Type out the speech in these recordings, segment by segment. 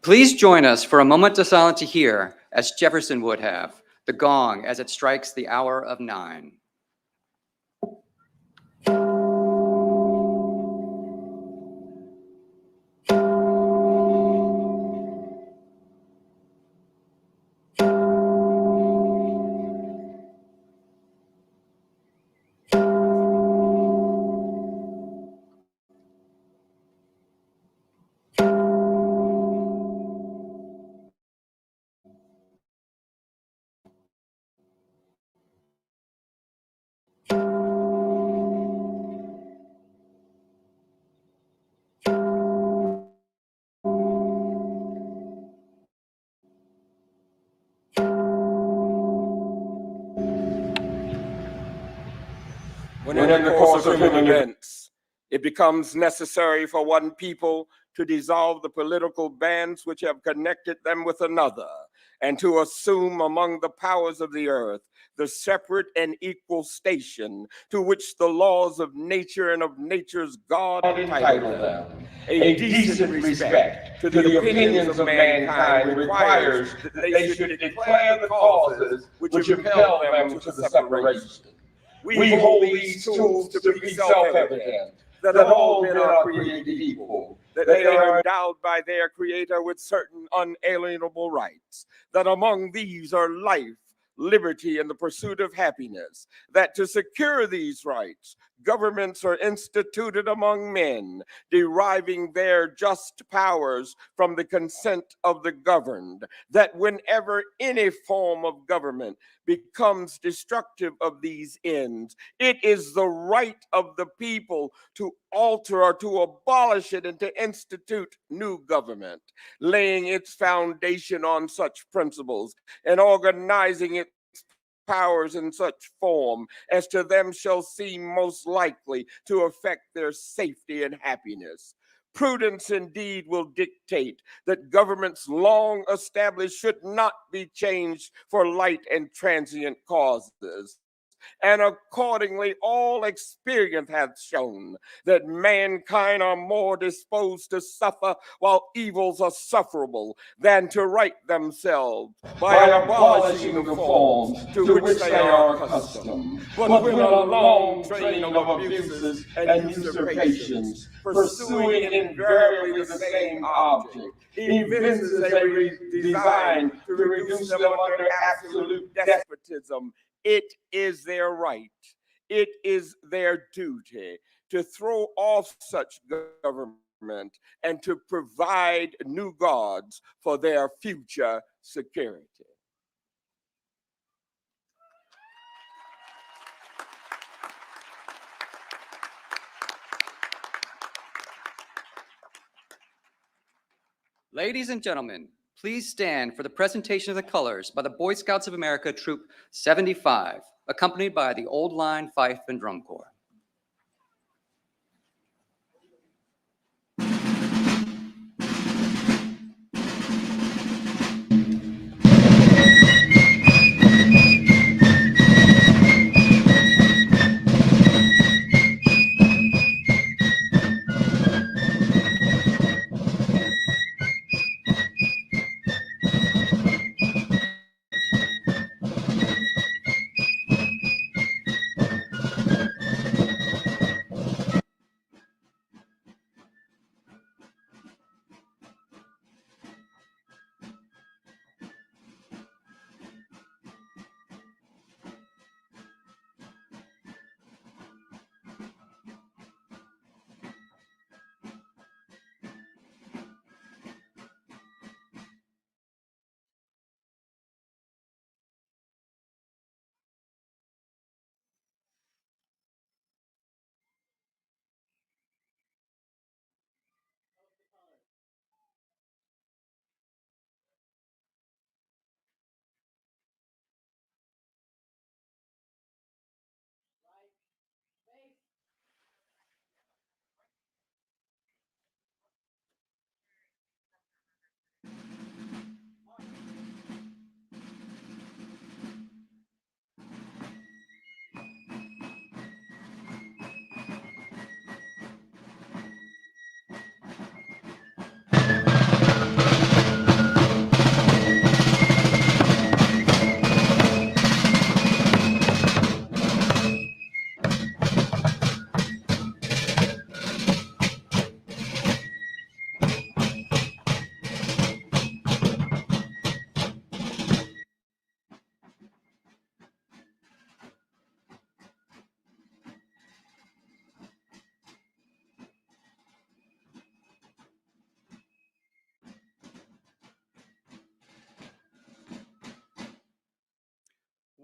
Please join us for a moment of silence to hear, as Jefferson would have, the gong as it strikes the hour of 9. When in the course of human events, it becomes necessary for one people to dissolve the political bands which have connected them with another, and to assume among the powers of the earth the separate and equal station to which the laws of nature and of nature's God entitle them. A decent respect to the opinions of mankind requires that they should declare the causes which impel them to the separation. We hold these truths to be self-evident, that all men are created equal, that they are endowed by their Creator with certain unalienable rights, that among these are life, liberty, and the pursuit of happiness, that to secure these rights, governments are instituted among men, deriving their just powers from the consent of the governed, that whenever any form of government becomes destructive of these ends, it is the right of the people to alter or to abolish it and to institute new government, laying its foundation on such principles and organizing its powers in such form as to them shall seem most likely to affect their safety and happiness. Prudence indeed will dictate that governments long established should not be changed for light and transient causes. And accordingly, all experience hath shown that mankind are more disposed to suffer while evils are sufferable than to right themselves by abolishing the forms to which they are accustomed. But when a long train of abuses and usurpations, pursuing invariably the same object, evinces a design to reduce them under absolute despotism, it is their right, it is their duty to throw off such government and to provide new gods for their future security. Ladies and gentlemen, please stand for the presentation of the colors by the Boy Scouts of America Troop 75, accompanied by the Old Line Fife and Drum Corps.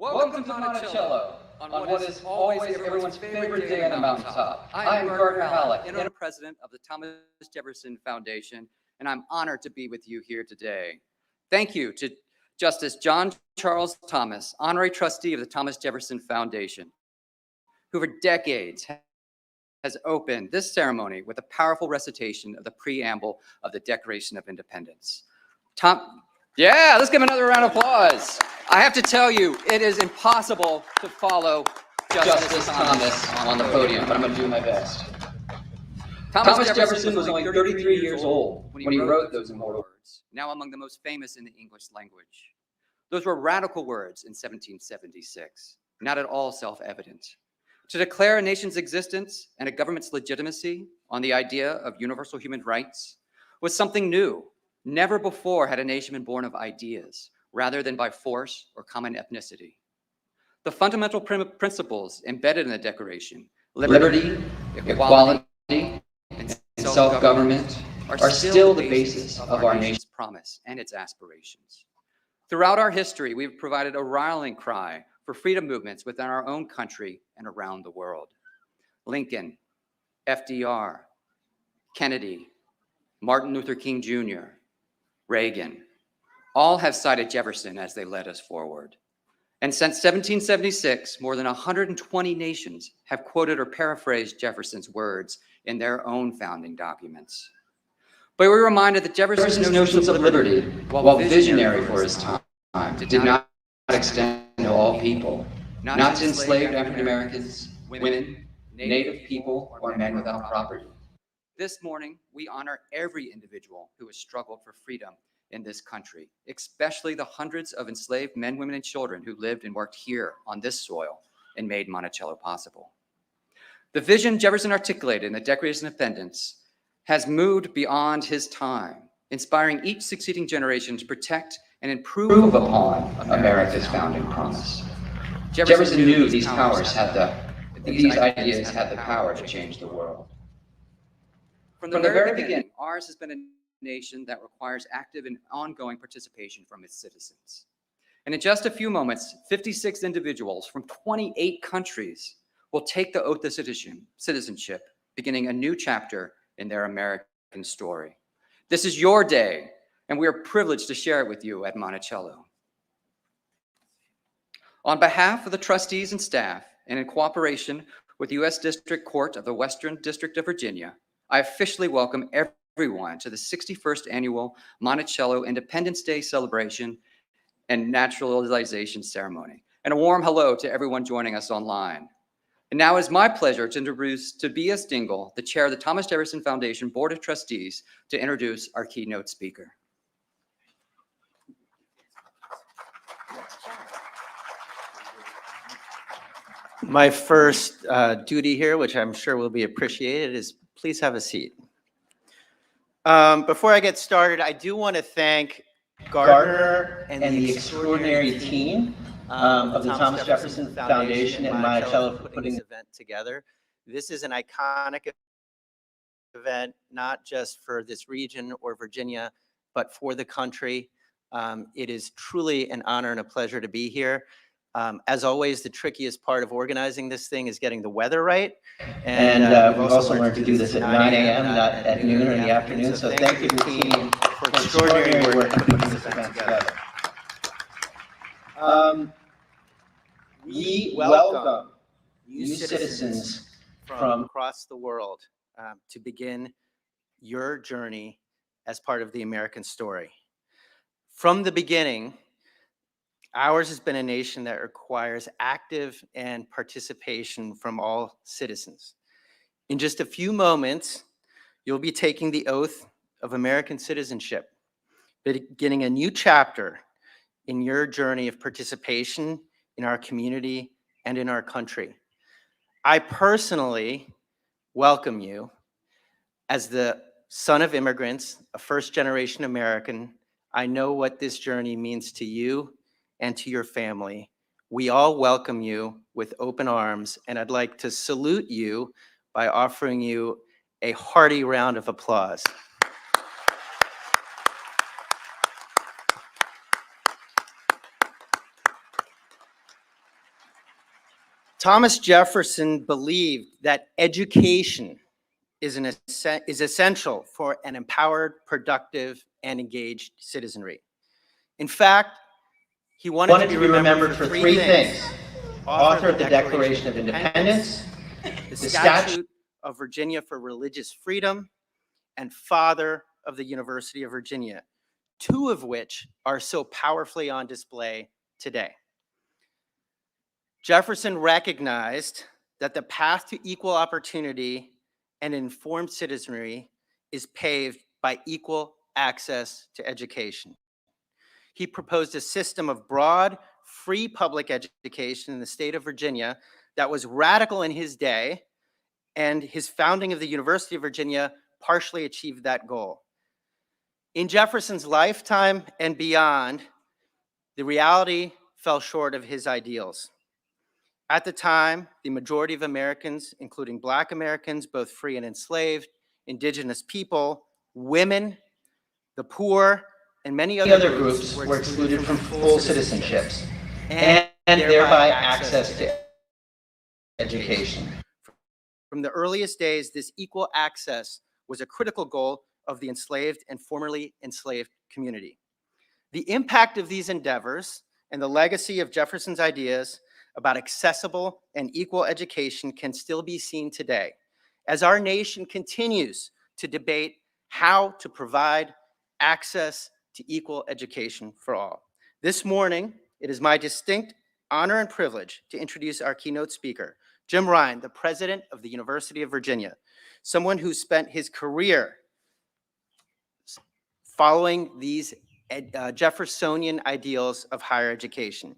Welcome to Monticello, on what is always everyone's favorite day on the mountaintop. I am Gardner Halleck, interim president of the Thomas Jefferson Foundation, and I'm honored to be with you here today. Thank you to Justice John Charles Thomas, honorary trustee of the Thomas Jefferson Foundation, who for decades has opened this ceremony with a powerful recitation of the Preamble of the Declaration of Independence. Yeah, let's give him another round of applause. I have to tell you, it is impossible to follow Justice Thomas on the podium, but I'm going to do my best. Thomas Jefferson was only 33 years old when he wrote those immortal words, now among the most famous in the English language. Those were radical words in 1776, not at all self-evident. To declare a nation's existence and a government's legitimacy on the idea of universal human rights was something new. Never before had a nation been born of ideas, rather than by force or common ethnicity. The fundamental principles embedded in the Declaration, liberty, equality, and self-government, are still the basis of our nation's promise and its aspirations. Throughout our history, we've provided a rallying cry for freedom movements within our own country and around the world. Lincoln, FDR, Kennedy, Martin Luther King Jr., Reagan, all have cited Jefferson as they led us forward. And since 1776, more than 120 nations have quoted or paraphrased Jefferson's words in their own founding documents. But we're reminded that Jefferson's notions of liberty, while visionary for his time, did not extend to all people, not to enslaved African Americans, women, Native people, or men without property. This morning, we honor every individual who has struggled for freedom in this country, especially the hundreds of enslaved men, women, and children who lived and worked here on this soil and made Monticello possible. The vision Jefferson articulated in the Declaration of Independence has moved beyond his time, inspiring each succeeding generation to protect and improve upon America's founding promise. Jefferson knew these ideas had the power to change the world. From the very beginning, ours has been a nation that requires active and ongoing participation from its citizens. And in just a few moments, 56 individuals from 28 countries will take the oath of citizenship, beginning a new chapter in their American story. This is your day, and we are privileged to share it with you at Monticello. On behalf of the trustees and staff, and in cooperation with the U.S. District Court of the Western District of Virginia, I officially welcome everyone to the 61st Annual Monticello Independence Day celebration and naturalization ceremony. And a warm hello to everyone joining us online. And now it's my pleasure to introduce Tobias Dingle, the chair of the Thomas Jefferson Foundation Board of Trustees, to introduce our keynote speaker. My first duty here, which I'm sure will be appreciated, is please have a seat. Before I get started, I do want to thank Gardner and the extraordinary team of the Thomas Jefferson Foundation and Monticello for putting this event together. This is an iconic event, not just for this region or Virginia, but for the country. It is truly an honor and a pleasure to be here. As always, the trickiest part of organizing this thing is getting the weather right. And we've also learned to do this at 9 a.m., not at noon or in the afternoon. So thank you to the team for extraordinary work putting this event together. We welcome new citizens from across the world to begin your journey as part of the American story. From the beginning, ours has been a nation that requires active and participation from all citizens. In just a few moments, you'll be taking the oath of American citizenship, beginning a new chapter in your journey of participation in our community and in our country. I personally welcome you as the son of immigrants, a first-generation American. I know what this journey means to you and to your family. We all welcome you with open arms, and I'd like to salute you by offering you a hearty round of applause. Thomas Jefferson believed that education is essential for an empowered, productive, and engaged citizenry. In fact, he wanted to be remembered for three things: author of the Declaration of Independence, the Statute of Virginia for Religious Freedom, and father of the University of Virginia, two of which are so powerfully on display today. Jefferson recognized that the path to equal opportunity and informed citizenry is paved by equal access to education. He proposed a system of broad, free public education in the state of Virginia that was radical in his day, and his founding of the University of Virginia partially achieved that goal. In Jefferson's lifetime and beyond, the reality fell short of his ideals. At the time, the majority of Americans, including Black Americans, both free and enslaved, Indigenous people, women, the poor, and many other groups were excluded from full citizenships and thereby access to education. From the earliest days, this equal access was a critical goal of the enslaved and formerly enslaved community. The impact of these endeavors and the legacy of Jefferson's ideas about accessible and equal education can still be seen today, as our nation continues to debate how to provide access to equal education for all. This morning, it is my distinct honor and privilege to introduce our keynote speaker, Jim Ryan, the president of the University of Virginia, someone who spent his career following these Jeffersonian ideals of higher education.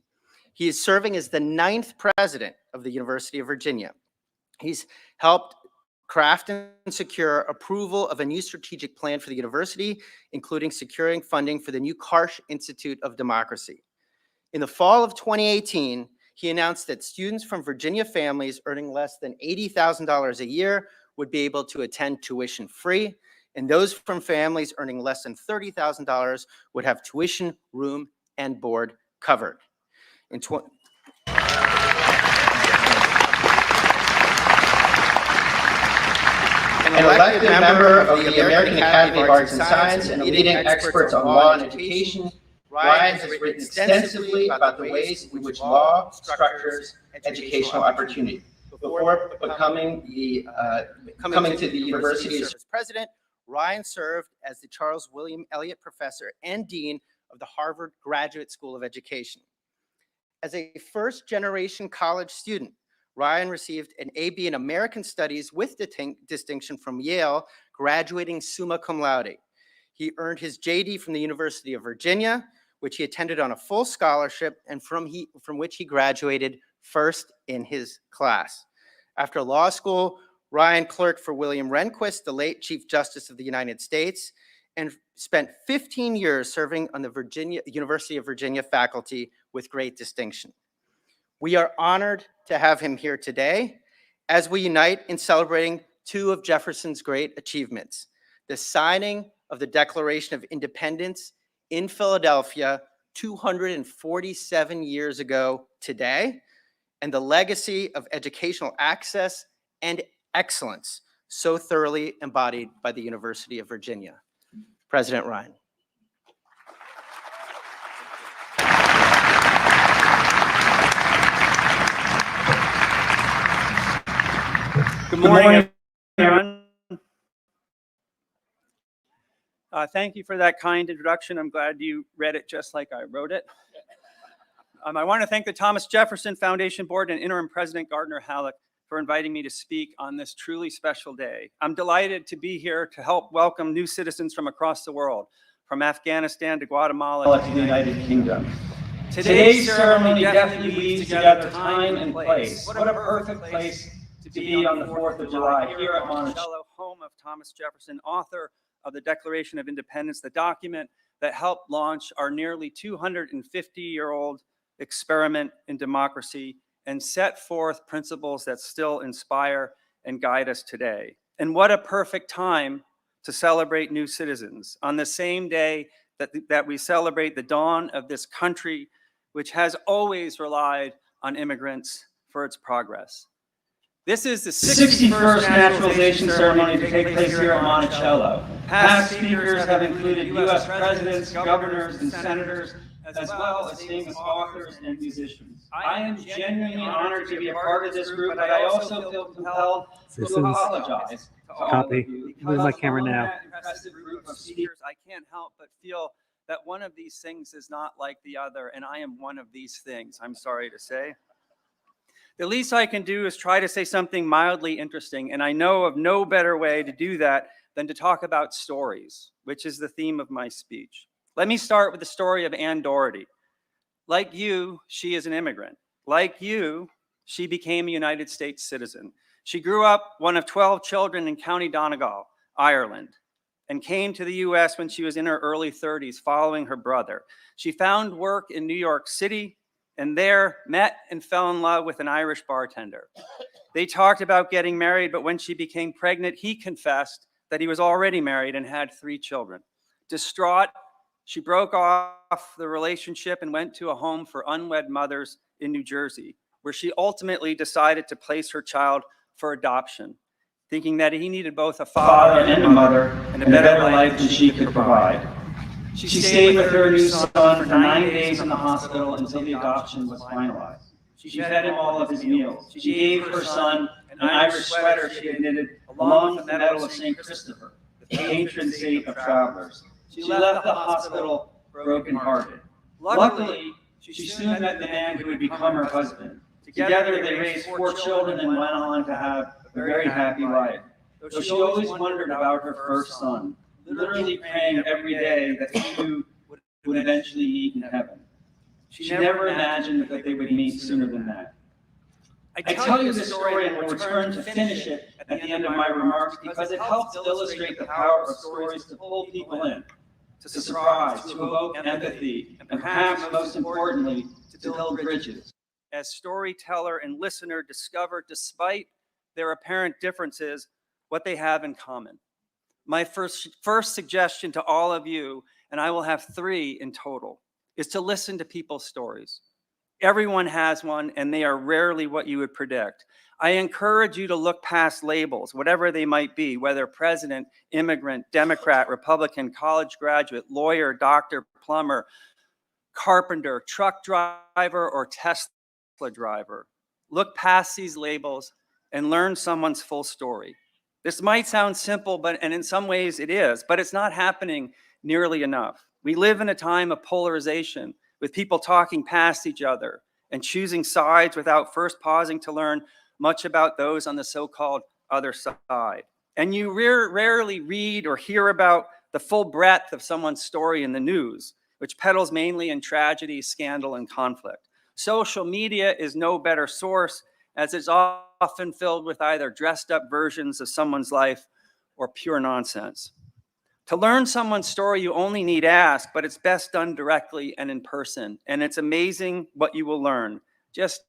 He is serving as the 9th president of the University of Virginia. He's helped craft and secure approval of a new strategic plan for the university, including securing funding for the new Karsh Institute of Democracy. In the fall of 2018, he announced that students from Virginia families earning less than $80,000 a year would be able to attend tuition free, and those from families earning less than $30,000 would have tuition, room, and board covered. An elected member of the American Academy of Arts and Science and leading experts on law and education, Ryan has written extensively about the ways in which law structures educational opportunity. Before coming to the university as president, Ryan served as the Charles William Eliot Professor and Dean of the Harvard Graduate School of Education. As a first-generation college student, Ryan received an AB in American Studies with distinction from Yale, graduating summa cum laude. He earned his JD from the University of Virginia, which he attended on a full scholarship and from which he graduated first in his class. After law school, Ryan clerked for William Rehnquist, the late Chief Justice of the United States, and spent 15 years serving on the University of Virginia faculty with great distinction. We are honored to have him here today as we unite in celebrating two of Jefferson's great achievements: the signing of the Declaration of Independence in Philadelphia 247 years ago today, and the legacy of educational access and excellence so thoroughly embodied by the University of Virginia. President Ryan. Good morning, everyone. Thank you for that kind introduction. I'm glad you read it just like I wrote it. I want to thank the Thomas Jefferson Foundation Board and Interim President Gardner Halleck for inviting me to speak on this truly special day. I'm delighted to be here to help welcome new citizens from across the world, from Afghanistan to Guatemala to the United Kingdom. Today's ceremony definitely weaves together time and place. What a perfect place to be on the 4th of July here at Monticello, home of Thomas Jefferson, author of the Declaration of Independence, the document that helped launch our nearly 250-year-old experiment in democracy and set forth principles that still inspire and guide us today. And what a perfect time to celebrate new citizens on the same day that we celebrate the dawn of this country, which has always relied on immigrants for its progress. This is the 61st naturalization ceremony to take place here at Monticello. Past speakers have included U.S. presidents, governors, and senators, as well as famous authors and musicians. I am genuinely honored to be a part of this group, but I also feel compelled to apologize to all Copy. of you. Move my camera Among now. that impressive group of speakers, I can't help but feel that one of these things is not like the other, and I am one of these things, I'm sorry to say. The least I can do is try to say something mildly interesting, and I know of no better way to do that than to talk about stories, which is the theme of my speech. Let me start with the story of Ann Doherty. Like you, she is an immigrant. Like you, she became a United States citizen. She grew up one of 12 children in County Donegal, Ireland, and came to the US when she was in her early 30s following her brother. She found work in New York City and there met and fell in love with an Irish bartender. They talked about getting married, but when she became pregnant, he confessed that he was already married and had 3 children. Distraught, she broke off the relationship and went to a home for unwed mothers in New Jersey, where she ultimately decided to place her child for adoption, thinking that he needed both a father and a mother and a better life than she could provide. She stayed with her new son for 9 days in the hospital until the adoption was finalized. She fed him all of his meals. She gave her son an Irish sweater she had knitted along with the medal of St. Christopher, the patron saint of travelers. She left the hospital brokenhearted. Luckily, she soon met the man who would become her husband. Together, they raised 4 children and went on to have a very happy life. Though she always wondered about her first son, literally praying every day that he too would eventually meet in heaven. She never imagined that they would meet sooner than that. I tell you this story and will return to finish it at the end of my remarks because it helps illustrate the power of stories to pull people in, to surprise, to evoke empathy, and perhaps most importantly, to build bridges. As storyteller and listener discover, despite their apparent differences, what they have in common. My first suggestion to all of you, and I will have 3 in total, is to listen to people's stories. Everyone has one, and they are rarely what you would predict. I encourage you to look past labels, whatever they might be, whether president, immigrant, Democrat, Republican, college graduate, lawyer, doctor, plumber, carpenter, truck driver, or Tesla driver. Look past these labels and learn someone's full story. This might sound simple, and in some ways it is, but it's not happening nearly enough. We live in a time of polarization, with people talking past each other and choosing sides without first pausing to learn much about those on the so-called other side. And you rarely read or hear about the full breadth of someone's story in the news, which peddles mainly in tragedy, scandal, and conflict. Social media is no better source, as it's often filled with either dressed up versions of someone's life or pure nonsense. To learn someone's story, you only need ask, but it's best done directly and in person. And it's amazing what you will learn. Just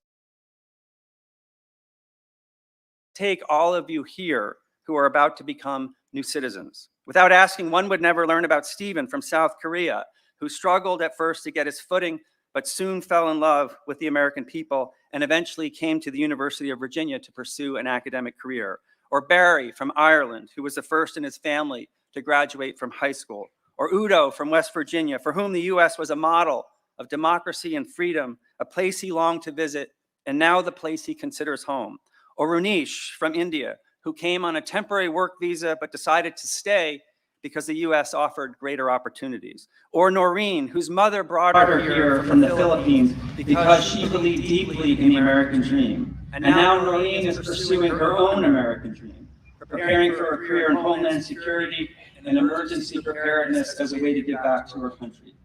take all of you here who are about to become new citizens. Without asking, one would never learn about Stephen from South Korea, who struggled at first to get his footing, but soon fell in love with the American people and eventually came to the University of Virginia to pursue an academic career. Or Barry from Ireland, who was the first in his family to graduate from high school. Or Udo from West Virginia, for whom the US was a model of democracy and freedom, a place he longed to visit, and now the place he considers home. Or Runish from India, who came on a temporary work visa but decided to stay because the US offered greater opportunities. Or Noreen, whose mother brought her here from the Philippines because she believed deeply in the American dream. And now Noreen is pursuing her own American dream, preparing for a career in Homeland Security and emergency preparedness as a way to give back to her country.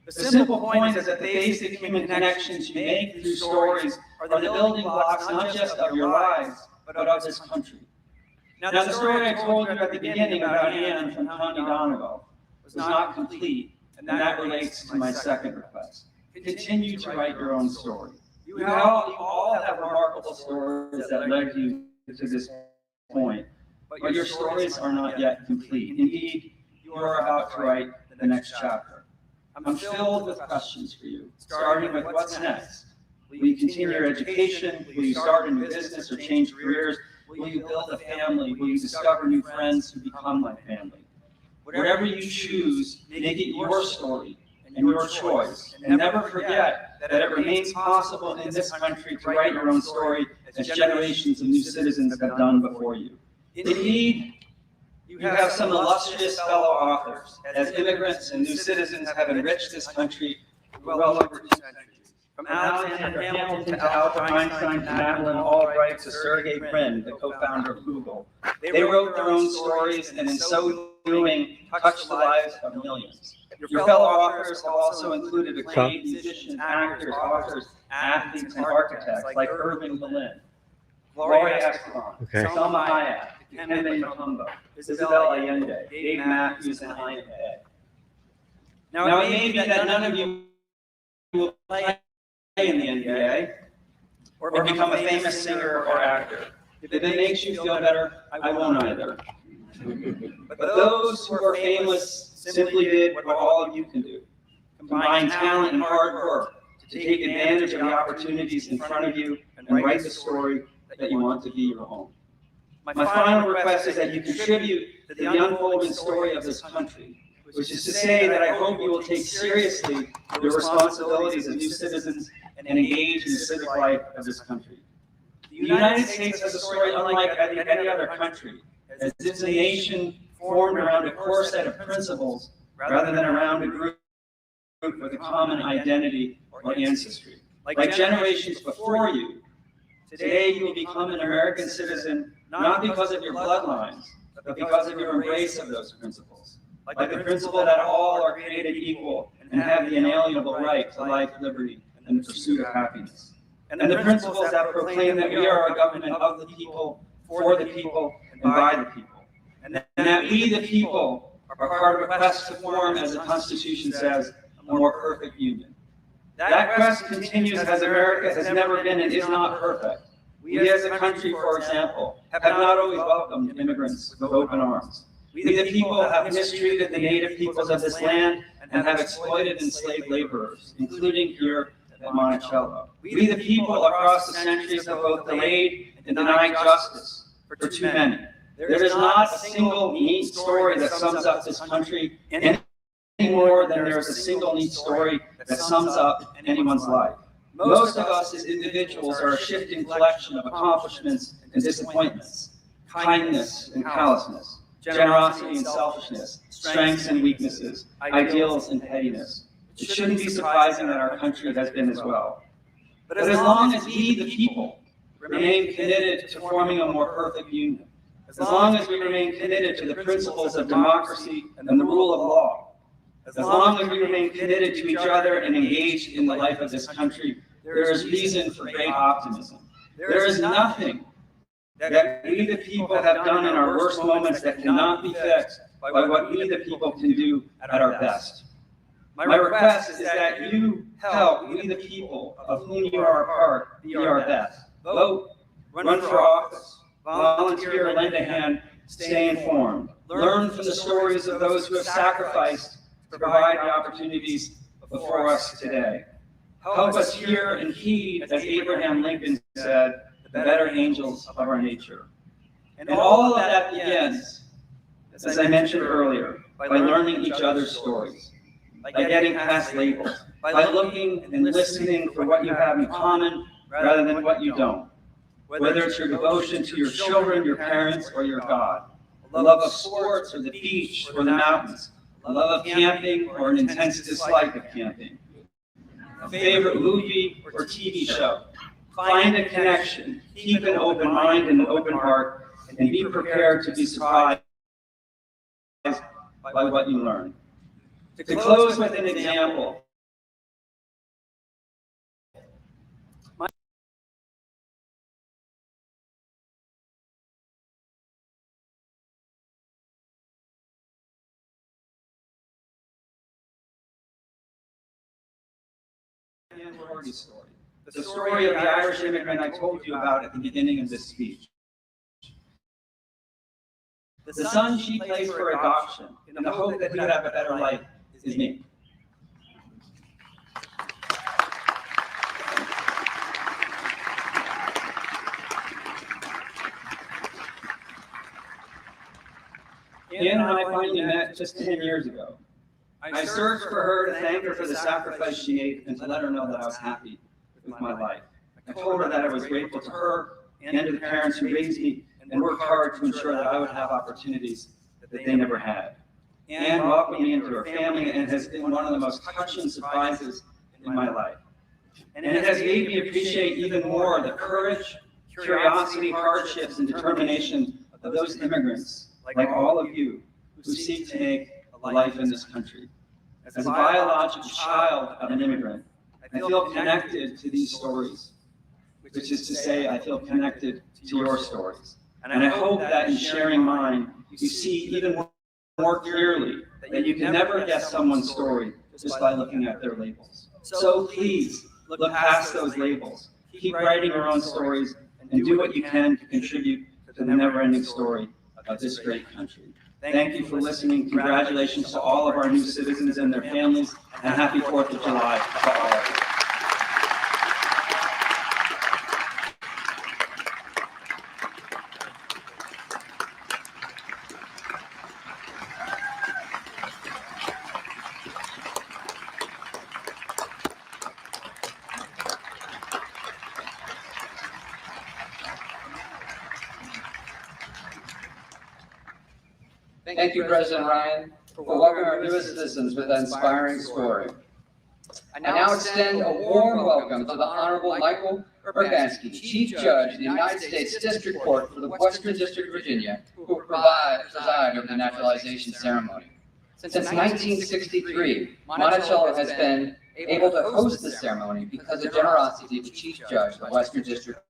The simple point is that the basic human connections you make through stories are the building blocks not just of your lives, but of this country. Now, the story I told you at the beginning about Anne from County Donegal was not complete, and that relates to my second request. Continue to write your own story. You all have remarkable stories that led you to this point, but your stories are not yet complete. Indeed, you are about to write the next chapter. I'm filled with questions for you, starting with what's next. Will you continue your education? Will you start a new business or change careers? Will you build a family? Will you discover new friends who become like family? Whatever you choose, make it your story and your choice. And never forget that it remains possible in this country to write your own story as generations of new citizens have done before you. Indeed, you have some illustrious fellow authors, as immigrants and new citizens have enriched this country for well over 2 centuries. From Alexander Hamilton to Albert Einstein to Madeleine Albright to Sergey Brin, the co-founder of Google. They wrote their own stories and in so doing touched the lives of millions. Your fellow authors have also included acclaimed musicians, actors, authors, athletes, and architects like Irving Berlin, Gloria Estefan, Selma Hayek, Dikembe Mutombo, Isabel Allende, Dave Matthews, and Ina Fey. Now, it may be that none of you will play in the NBA or become a famous singer or actor. If it makes you feel better, I won't either. But those who are famous simply did what all of you can do. Combine talent and hard work to take advantage of the opportunities in front of you and write the story that you want to be your own. My final request is that you contribute to the unfolding story of this country, which is to say that I hope you will take seriously the responsibilities of new citizens and engage in the civic life of this country. The United States has a story unlike any other country, as it's a nation formed around a core set of principles rather than around a group with a common identity or ancestry. Like generations before you, today you will become an American citizen not because of your bloodlines, but because of your embrace of those principles. Like the principle that all are created equal and have the inalienable right to life, liberty, and the pursuit of happiness. And the principles that proclaim that we are a government of the people, for the people, and by the people. And that we, the people, are part of a quest to form, as the Constitution says, a more perfect union. That quest continues as America has never been and is not perfect. We as a country, for example, have not always welcomed immigrants with open arms. We the people have mistreated the native peoples of this land and have exploited enslaved laborers, including here at Monticello. We the people across the centuries have both delayed and denied justice for too many. There is not a single neat story that sums up this country any more than there is a single neat story that sums up anyone's life. Most of us as individuals are a shifting collection of accomplishments and disappointments, kindness and callousness, generosity and selfishness, strengths and weaknesses, ideals and pettiness. It shouldn't be surprising that our country has been as well. But as long as we, the people, remain committed to forming a more perfect union, as long as we remain committed to the principles of democracy and the rule of law, as long as we remain committed to each other and engaged in the life of this country, there is reason for great optimism. There is nothing that we the people have done in our worst moments that cannot be fixed by what we the people can do at our best. My request is that you help we the people of whom you are a part be our best. Vote, run for office, volunteer, lend a hand, stay informed. Learn from the stories of those who have sacrificed to provide the opportunities before us today. Help us hear and heed, as Abraham Lincoln said, the better angels of our nature. And all of that begins, as I mentioned earlier, by learning each other's stories, by getting past labels, by looking and listening for what you have in common rather than what you don't. Whether it's your devotion to your children, your parents, or your God, a love of sports or the beach or the mountains, a love of camping or an intense dislike of camping, a favorite movie or TV show. Find a connection, keep an open mind and an open heart, and be prepared to be surprised by what you learn. To close with an example, story. The story of the Irish immigrant I told you about at the beginning of this speech. The son she placed for adoption in the hope that he would have a better life is me. Ann and I finally met just 10 years ago. I searched for her to thank her for the sacrifice she made and to let her know that I was happy with my life. I told her that I was grateful to her and to the parents who raised me and worked hard to ensure that I would have opportunities that they never had. Ann welcomed me into her family and has been one of the most touching surprises in my life. And it has made me appreciate even more the courage, curiosity, hardships, and determination of those immigrants, like all of you, who seek to make a life in this country. As a biological child of an immigrant, I feel connected to these stories, which is to say, I feel connected to your stories. And I hope that in sharing mine, you see even more clearly that you can never guess someone's story just by looking at their labels. So please, look past those labels. Keep writing your own stories and do what you can to contribute to the never-ending story of this great country. Thank you for listening. Congratulations to all of our new citizens and their families, and happy 4th of July to all of you. Thank you, President Ryan, for welcoming our newest citizens with that inspiring story. I now extend a warm welcome to the Honorable Michael Urbanski, Chief Judge of the United States District Court for the Western District of Virginia, who will preside over the naturalization ceremony. Since 1963, Monticello has been able to host the ceremony because of the generosity of the Chief Judge of the Western District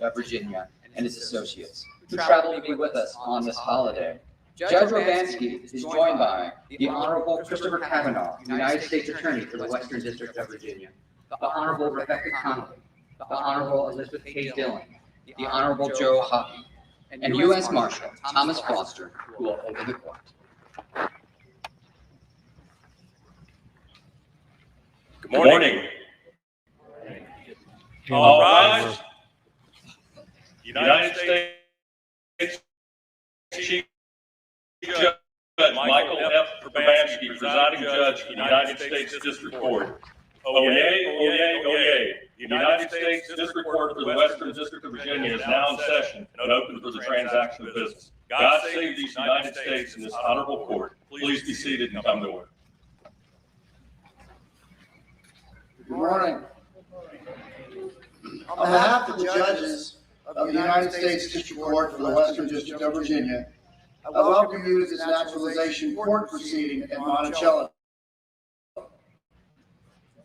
of Virginia and his associates, who traveled to be with us on this holiday. Judge Urbanski is joined by the Honorable Christopher Kavanaugh, United States Attorney for the Western District of Virginia, the Honorable Rebecca Connolly, the Honorable Elizabeth K. Dillon, the Honorable Joe Hockey, and U.S. Marshal Thomas Foster, who will open the court. Good morning. All rise. United States Chief Judge Michael F. Urbanski, presiding judge of the United States District Court. Oyez, oyez, oyez. The United States District Court for the Western District of Virginia is now in session and open for the transaction of business. God save the United States and this honorable court. Please be seated and come to order. Good morning. On behalf of the judges of the United States District Court for the Western District of Virginia, I welcome you to this naturalization court proceeding at Monticello.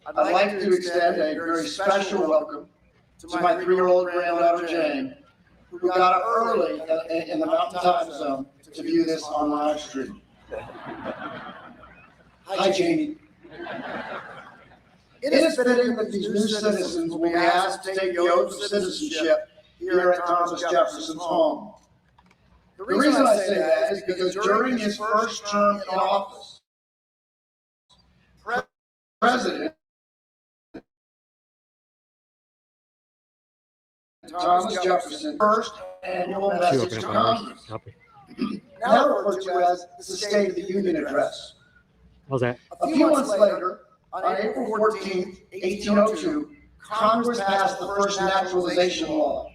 I'd like to extend a very special welcome to my 3-year-old granddaughter Jane, who got up early in the Mountain Time Zone to view this on live stream. Hi, Jamie. It is fitting that these new citizens will be asked to take the oath of citizenship here at Thomas Jefferson's home. The reason I say that is because during his first term in office, President Thomas Jefferson first annual message to Congress, now referred to as the State of the Union Address. How's that? A few months later, on April 14, 1802, Congress passed the first naturalization law,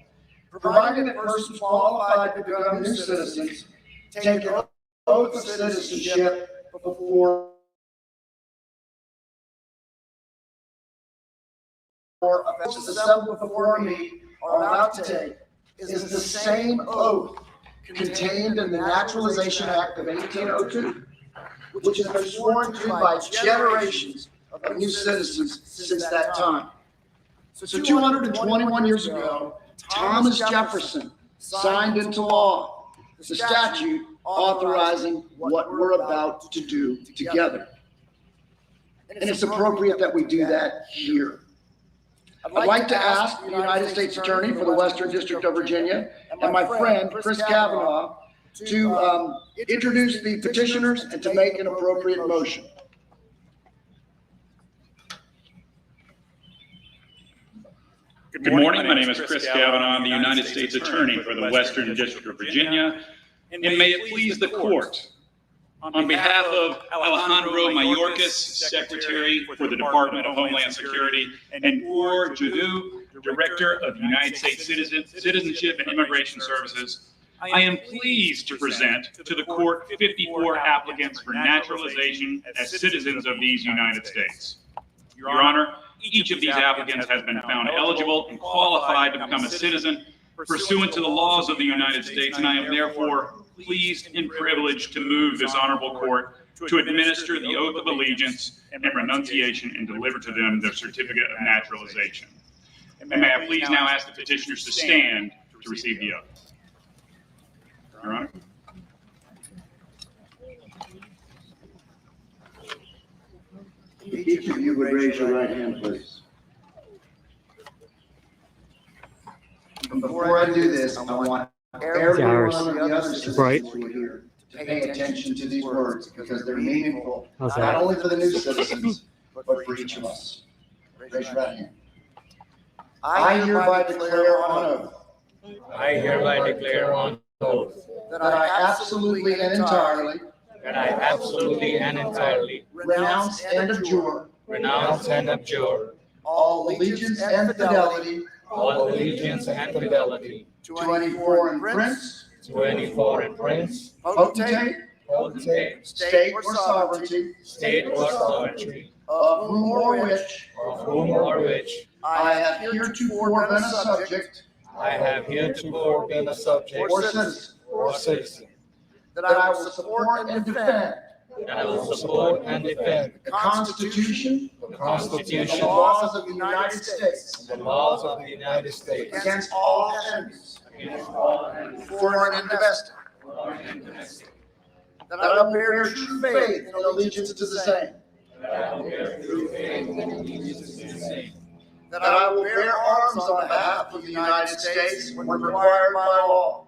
providing that persons qualified to become new citizens take an oath of citizenship before offenses assembled before me are about to take is the same oath contained in the Naturalization Act of 1802, which has been sworn to by generations of new citizens since that time. So 221 years ago, Thomas Jefferson signed into law the statute authorizing what we're about to do together. And it's appropriate that we do that here. I'd like to ask the United States Attorney for the Western District of Virginia and my friend Chris Kavanaugh to introduce the petitioners and to make an appropriate motion. Good morning. My name is Chris Kavanaugh. I'm the United States Attorney for the Western District of Virginia. and may it please the court, on behalf of Alejandro Mayorkas, Secretary for the Department of Homeland Security, and Ur Jadu, Director of United States Citizenship and Immigration Services, I am pleased to present to the court 54 applicants for naturalization as citizens of these United States. Your Honor, each of these applicants has been found eligible and qualified to become a citizen pursuant to the laws of the United States, and I am therefore pleased and privileged to move this honorable court to administer the oath of allegiance and renunciation and deliver to them their certificate of naturalization. And may I please now ask the petitioners to stand to receive the oath. Your Honor. Each of you would raise your right hand, please. Before I do this, I want everyone of the other citizens who are here to pay attention to these words because they're meaningful, not only for the new citizens, but for each of us. Raise your right hand. I hereby declare on oath. I hereby declare on oath That I absolutely and entirely renounce and abjure all allegiance and fidelity to any foreign prince, potentate, state or sovereignty, of whom or which I have heretofore been a subject or citizen. That I will support and defend the Constitution and the laws of the United States against all enemies, foreign and domestic. That I will bear true faith and allegiance to the same. That I will bear arms on behalf of the United States when required by law.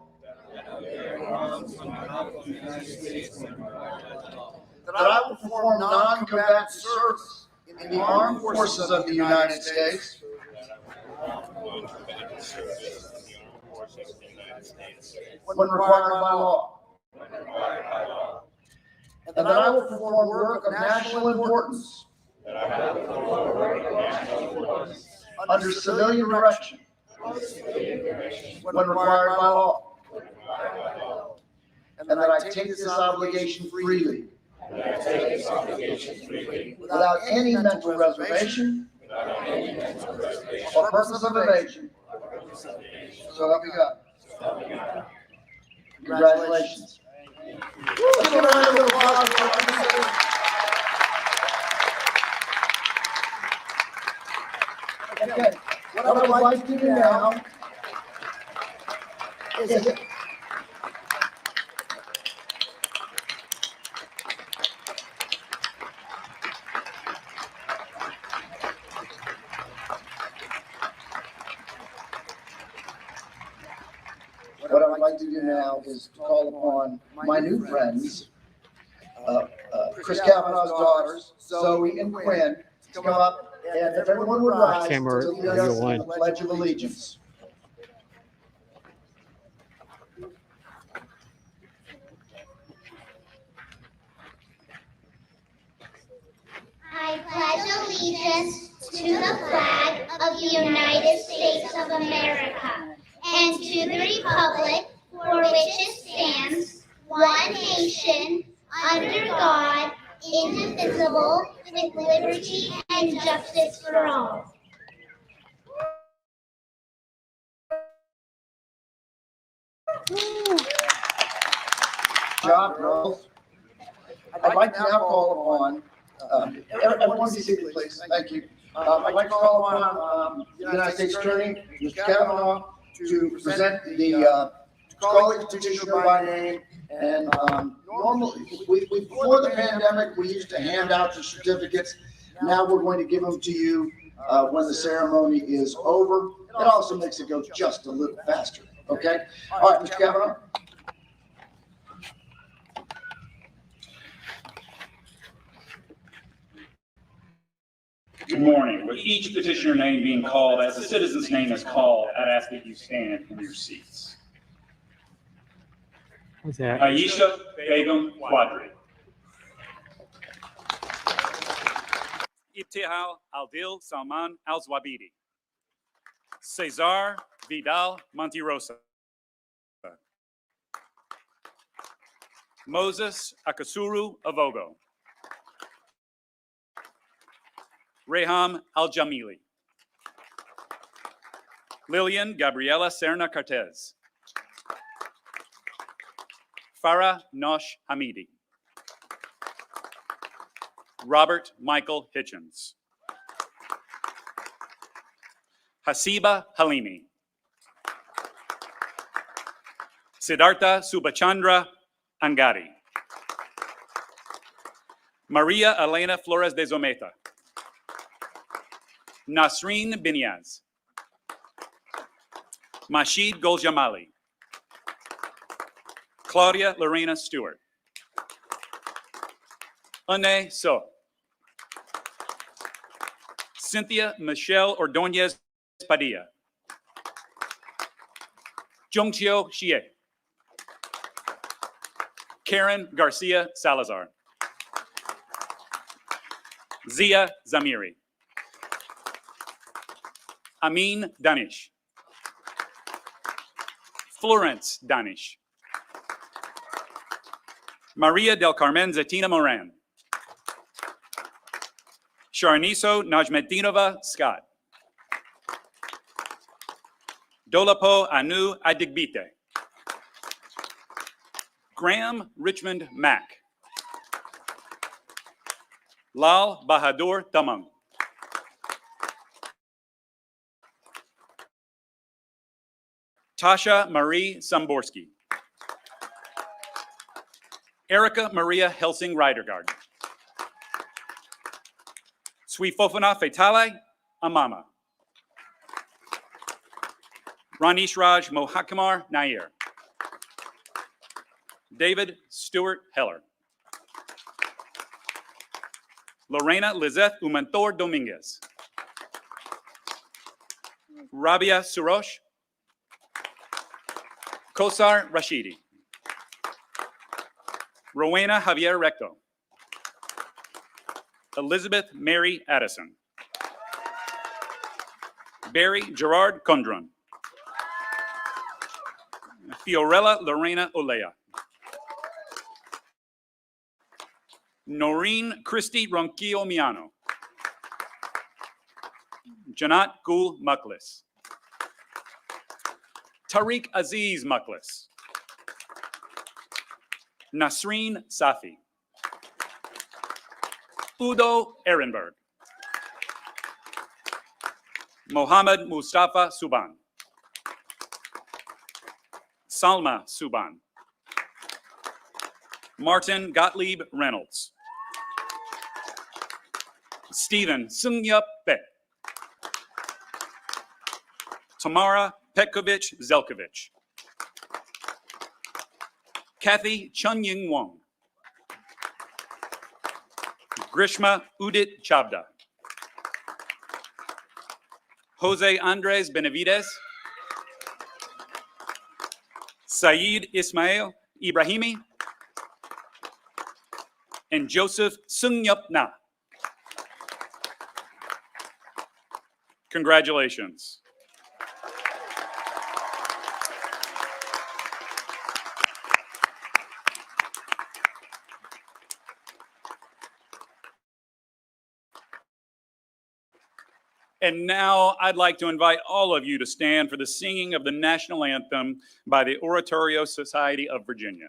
That I will perform non-combatant service in the armed forces of the United States when required by law. And that I will perform work of national importance under civilian direction when required by law. And that I take this obligation freely without any mental reservation or purpose of evasion. So help me God. Congratulations. Let's give a round of applause for our Okay, what I would like to do now is to call upon my new friends, Chris Kavanaugh's daughters, Zoe and Quinn, to come up and if everyone would rise to lead us in the Pledge of Allegiance. I pledge allegiance to the flag of the United States of America and to the republic for which it stands, one nation, under God, indivisible, with liberty and justice for all. Good job, girls. I'd like to now call upon, everyone be seated, please. Thank you. I'd like to call upon the United States Attorney, Mr. Kavanaugh, to present the call the petitioner by name. And normally, before the pandemic, we used to hand out the certificates. Now we're going to give them to you when the ceremony is over. It also makes it go just a little faster. Okay? All right, Mr. Kavanaugh. Good morning. With each petitioner name being called, as the citizen's name is called, I'd ask that you stand in your seats. Aisha Begum Quadri. Ibtihal Aldil Salman Al-Zwabidi. Cesar Vidal Montirosa. Moses Akasuru Avogo. Reham Al-Jamili. Lillian Gabriela Serna Cartez. Farah Nosh Hamidi. Robert Michael Hitchens. Hasiba Halimi. Siddhartha Subhachandra Angadi. Maria Elena Flores de Zometa. Nasreen Binyaz. Mashid Goljamali. Claudia Lorena Stewart. Ane So. Cynthia Michelle Ordonez Padilla. Jungchio Xie. Karen Garcia Salazar. Zia Zamiri. Amin Danish. Florence Danish. Maria del Carmen Zetina Moran. Sharniso Najmedinova Scott. Dolapo Anu Adigbite. Graham Richmond Mack. Lal Bahadur Tamang. Tasha Marie Samborski. Erica Maria Helsing Ridergard. Swifofana Fetale Amama. Ranish Raj Mohakamar Nair. David Stewart Heller. Lorena Lizeth Umantor Dominguez. Rabia Surosh. Kosar Rashidi. Rowena Javier Recto. Elizabeth Mary Addison. Barry Gerard Condron. Fiorella Lorena Olea. Noreen Christy Ronquillo Miano. Janat Gul Muklis. Tariq Aziz Muklis. Nasreen Safi. Udo Ehrenberg. Mohammed Mustafa Suban. Salma Suban. Martin Gottlieb Reynolds. Stephen Sungyup Beck. Tamara Petkovich Zelkovich. Kathy Chunying Wong. Grishma Udit Chavda. Jose Andres Benavides. Saeed Ismail Ibrahimi. And Joseph Sungyup Na. Congratulations. And now I'd like to invite all of you to stand for the singing of the national anthem by the Oratorio Society of Virginia.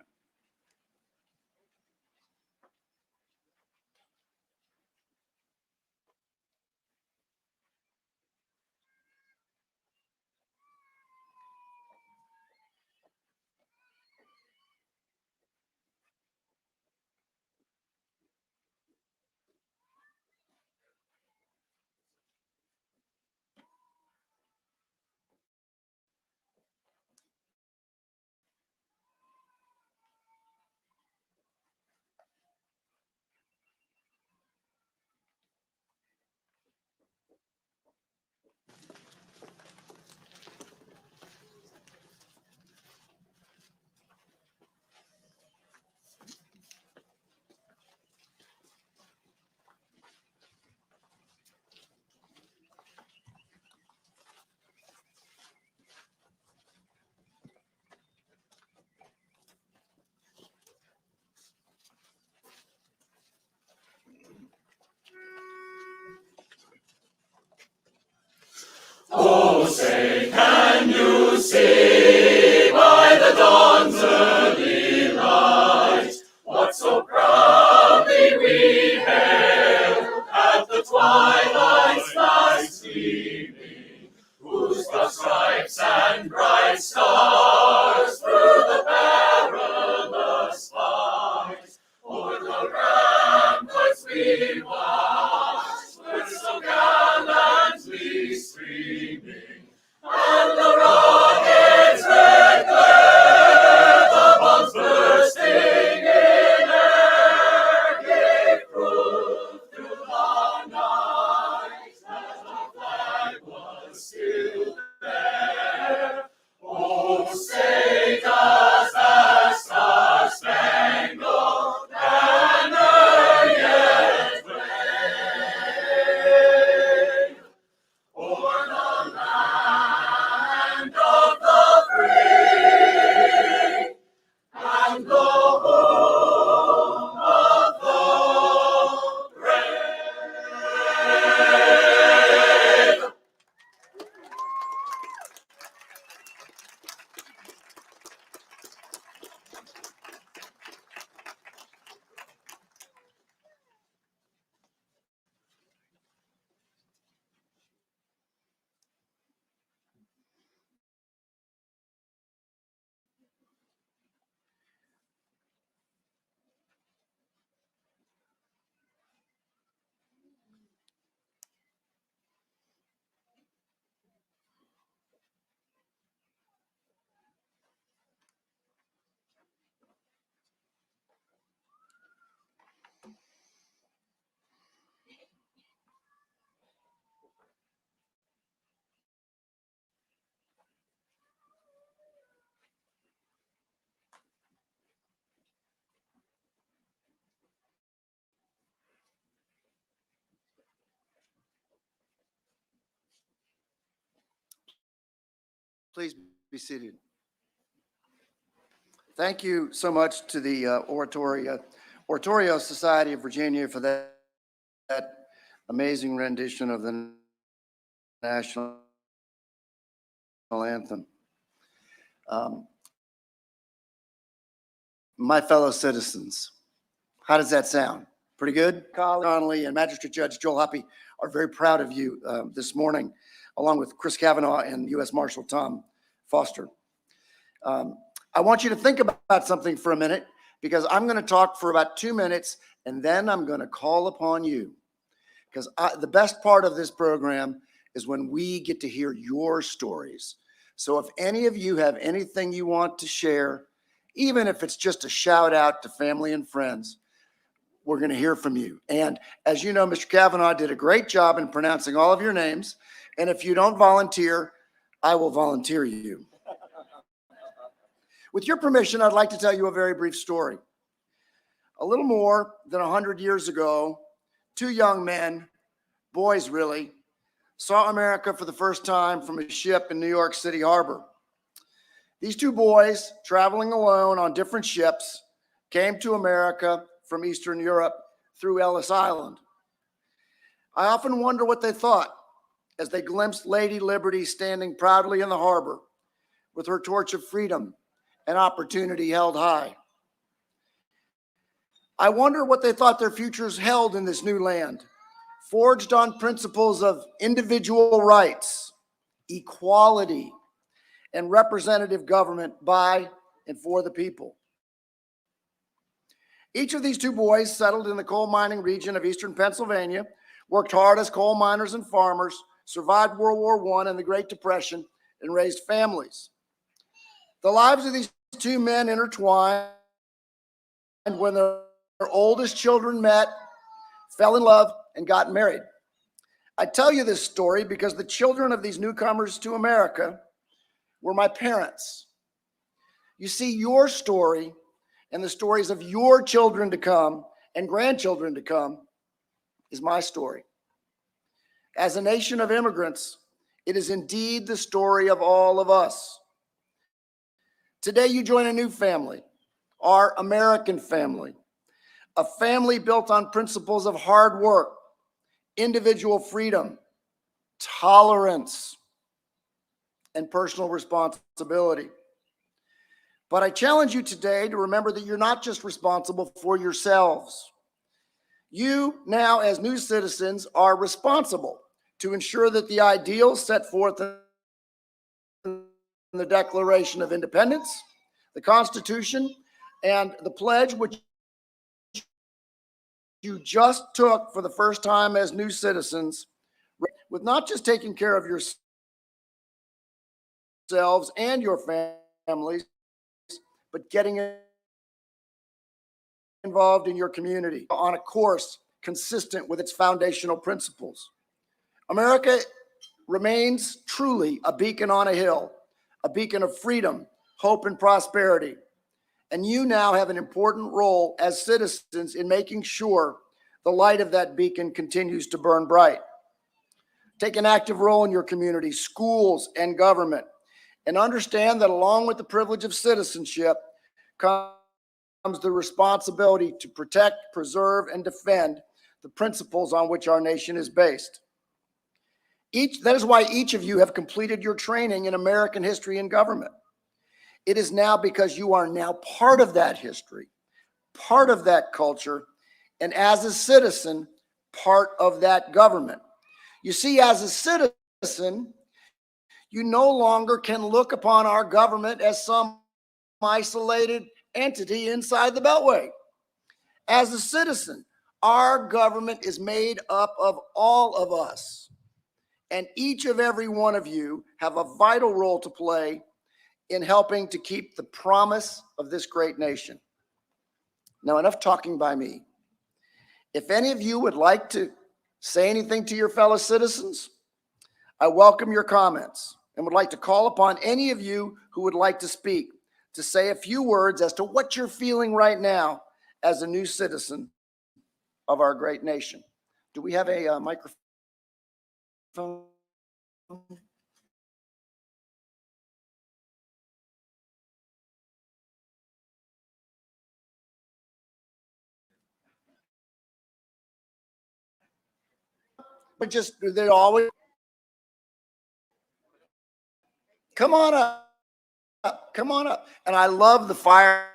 say, can you see by the dawn's early light what so proudly we hailed at the twilight's last gleaming, whose broad stripes and bright stars through the perilous fight o'er the ramparts we watched were so gallantly streaming, and the rocket's red glare, the bombs bursting in air, gave proof through the night that the flag was still there. Oh, say does that star-spangled banner yet wave o'er the land of the free and the home of the brave? Please be seated. Thank you so much to the Oratorio Society of Virginia for that amazing rendition of the national anthem. My fellow citizens, how does that sound? Pretty good? Colin Connolly and Magistrate Judge Joel Hoppe are very proud of you this morning, along with Chris Kavanaugh and U.S. Marshal Tom Foster. I want you to think about something for a minute, because I'm going to talk for about 2 minutes, and then I'm going to call upon you. Because the best part of this program is when we get to hear your stories. So if any of you have anything you want to share, even if it's just a shout out to family and friends, we're going to hear from you. And as you know, Mr. Kavanaugh did a great job in pronouncing all of your names. And if you don't volunteer, I will volunteer you. With your permission, I'd like to tell you a very brief story. A little more than 100 years ago, two young men, boys really, saw America for the first time from a ship in New York City Harbor. These two boys, traveling alone on different ships, came to America from Eastern Europe through Ellis Island. I often wonder what they thought as they glimpsed Lady Liberty standing proudly in the harbor with her torch of freedom and opportunity held high. I wonder what they thought their futures held in this new land, forged on principles of individual rights, equality, and representative government by and for the people. Each of these two boys settled in the coal mining region of eastern Pennsylvania, worked hard as coal miners and farmers, survived World War I and the Great Depression, and raised families. The lives of these two men intertwined when their oldest children met, fell in love, and got married. I tell you this story because the children of these newcomers to America were my parents. You see, your story and the stories of your children to come and grandchildren to come is my story. As a nation of immigrants, it is indeed the story of all of us. Today, you join a new family, our American family, a family built on principles of hard work, individual freedom, tolerance, and personal responsibility. But I challenge you today to remember that you're not just responsible for yourselves. You now, as new citizens, are responsible to ensure that the ideals set forth in the Declaration of Independence, the Constitution, and the pledge which you just took for the first time as new citizens, with not just taking care of yourselves and your families, but getting involved in your community on a course consistent with its foundational principles. America remains truly a beacon on a hill, a beacon of freedom, hope, and prosperity. And you now have an important role as citizens in making sure the light of that beacon continues to burn bright. Take an active role in your community, schools, and government, and understand that along with the privilege of citizenship comes the responsibility to protect, preserve, and defend the principles on which our nation is based. That is why each of you have completed your training in American history and government. It is now because you are now part of that history, part of that culture, and as a citizen, part of that government. You see, as a citizen, you no longer can look upon our government as some isolated entity inside the Beltway. As a citizen, our government is made up of all of us, and each of every one of you have a vital role to play in helping to keep the promise of this great nation. Now, enough talking by me. If any of you would like to say anything to your fellow citizens, I welcome your comments and would like to call upon any of you who would like to speak to say a few words as to what you're feeling right now as a new citizen of our great nation. Do we have a microphone? But just, they always, come on up, come on up. And I love the fire.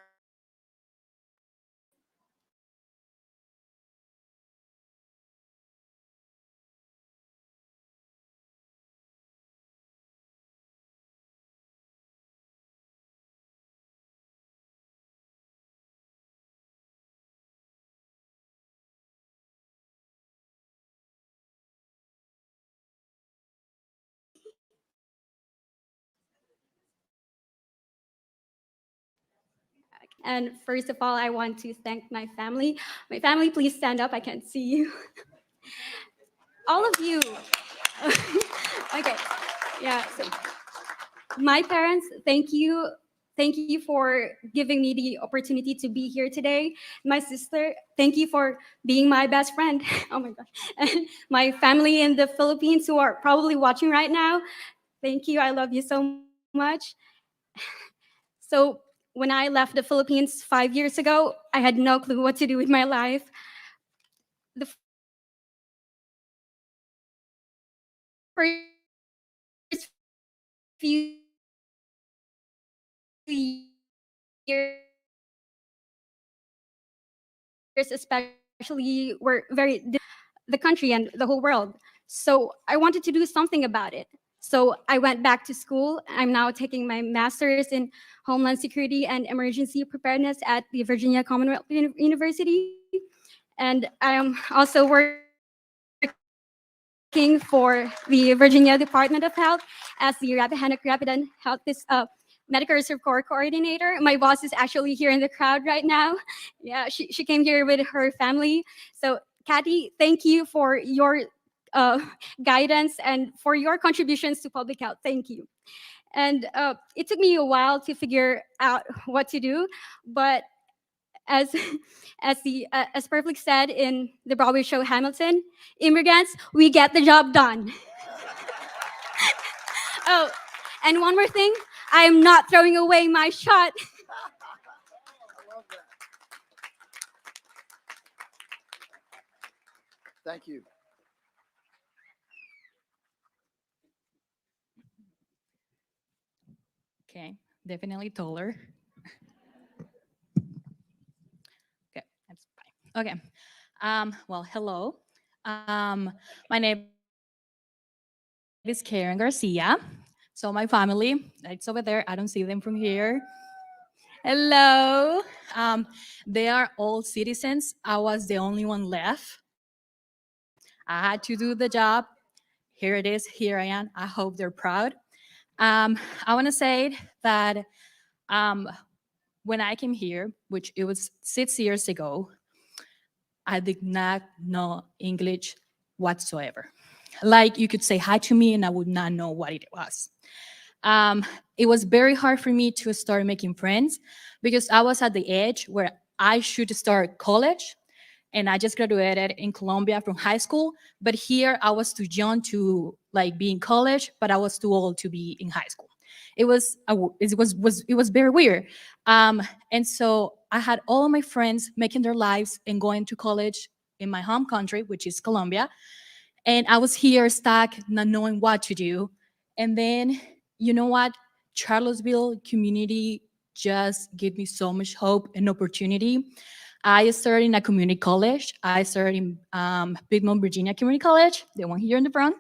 And first of all, I want to thank my family. My family, please stand up. I can't see you. All of you. Okay. Yeah. So my parents, thank you. Thank you for giving me the opportunity to be here today. My sister, thank you for being my best friend. Oh my God. And my family in the Philippines who are probably watching right now, thank you. I love you so much. So when I left the Philippines 5 years ago, I had no clue what to do with my life. The first few years, especially, were very the country and the whole world. So I wanted to do something about it. So I went back to school. I'm now taking my master's in Homeland Security and Emergency Preparedness at the Virginia Commonwealth University. And I am also working for the Virginia Department of Health as the Rapid and Health Medical Reserve Corps coordinator. My boss is actually here in the crowd right now. Yeah, she came here with her family. So Kathy, thank you for your guidance and for your contributions to public health. Thank you. And it took me a while to figure out what to do, but as perfectly said in the Broadway show Hamilton, immigrants, we get the job done. Oh, and one more thing, I am not throwing away my shot. I love that. Thank you. Okay, definitely taller. Okay, that's fine. Okay. Well, hello. My name is Karen Garcia. So my family, it's over there. I don't see them from here. Hello. They are all citizens. I was the only one left. I had to do the job. Here it is. Here I am. I hope they're proud. I want to say that when I came here, which it was 6 years ago, I did not know English whatsoever. Like you could say hi to me and I would not know what it was. It was very hard for me to start making friends because I was at the age where I should start college, and I just graduated in Colombia from high school. But here I was too young to like be in college, but I was too old to be in high school. It was very weird. And so I had all of my friends making their lives and going to college in my home country, which is Colombia. And I was here stuck, not knowing what to do. And then, you know what? Charlottesville community just gave me so much hope and opportunity. I started in a community college. I started in Piedmont, Virginia Community College, the one here in the front.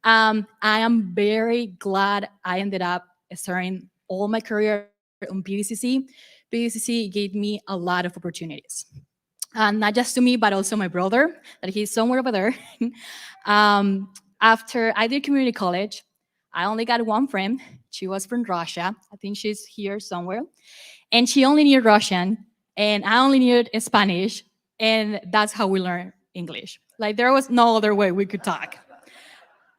I am very glad I ended up starting all my career on PVCC. PVCC gave me a lot of opportunities. Not just to me, but also my brother, that he's somewhere over there. After I did community college, I only got one friend. She was from Russia. I think she's here somewhere. And she only knew Russian, and I only knew Spanish, and that's how we learned English. Like there was no other way we could talk.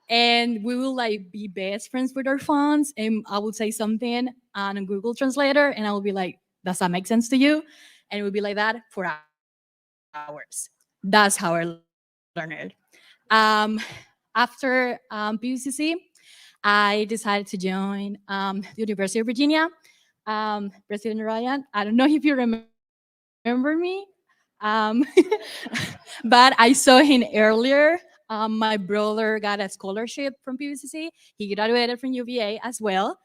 And we will like be best friends with our phones, and I would say something on a Google Translator, and I will be like, "Does that make sense to you?" And it would be like that for hours. That's how I learned it. After PUCC, I decided to join the University of Virginia. President Ryan, I don't know if you remember me, but I saw him earlier. My brother got a scholarship from PUCC. He graduated from UVA as well.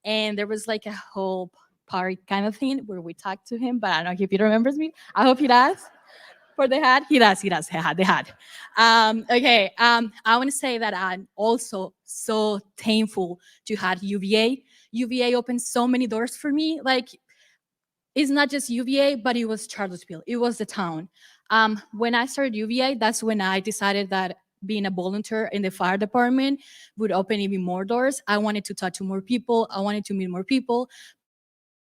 And there was like a whole party kind of thing where we talked to him, but I don't know if he remembers me. I hope he does. For the hat? He does, the hat. Okay, I want to say that I'm also so thankful to have UVA. UVA opened so many doors for me. Like, it's not just UVA, but it was Charlottesville. It was the town. When I started UVA, that's when I decided that being a volunteer in the fire department would open even more doors. I wanted to talk to more people. I wanted to meet more people,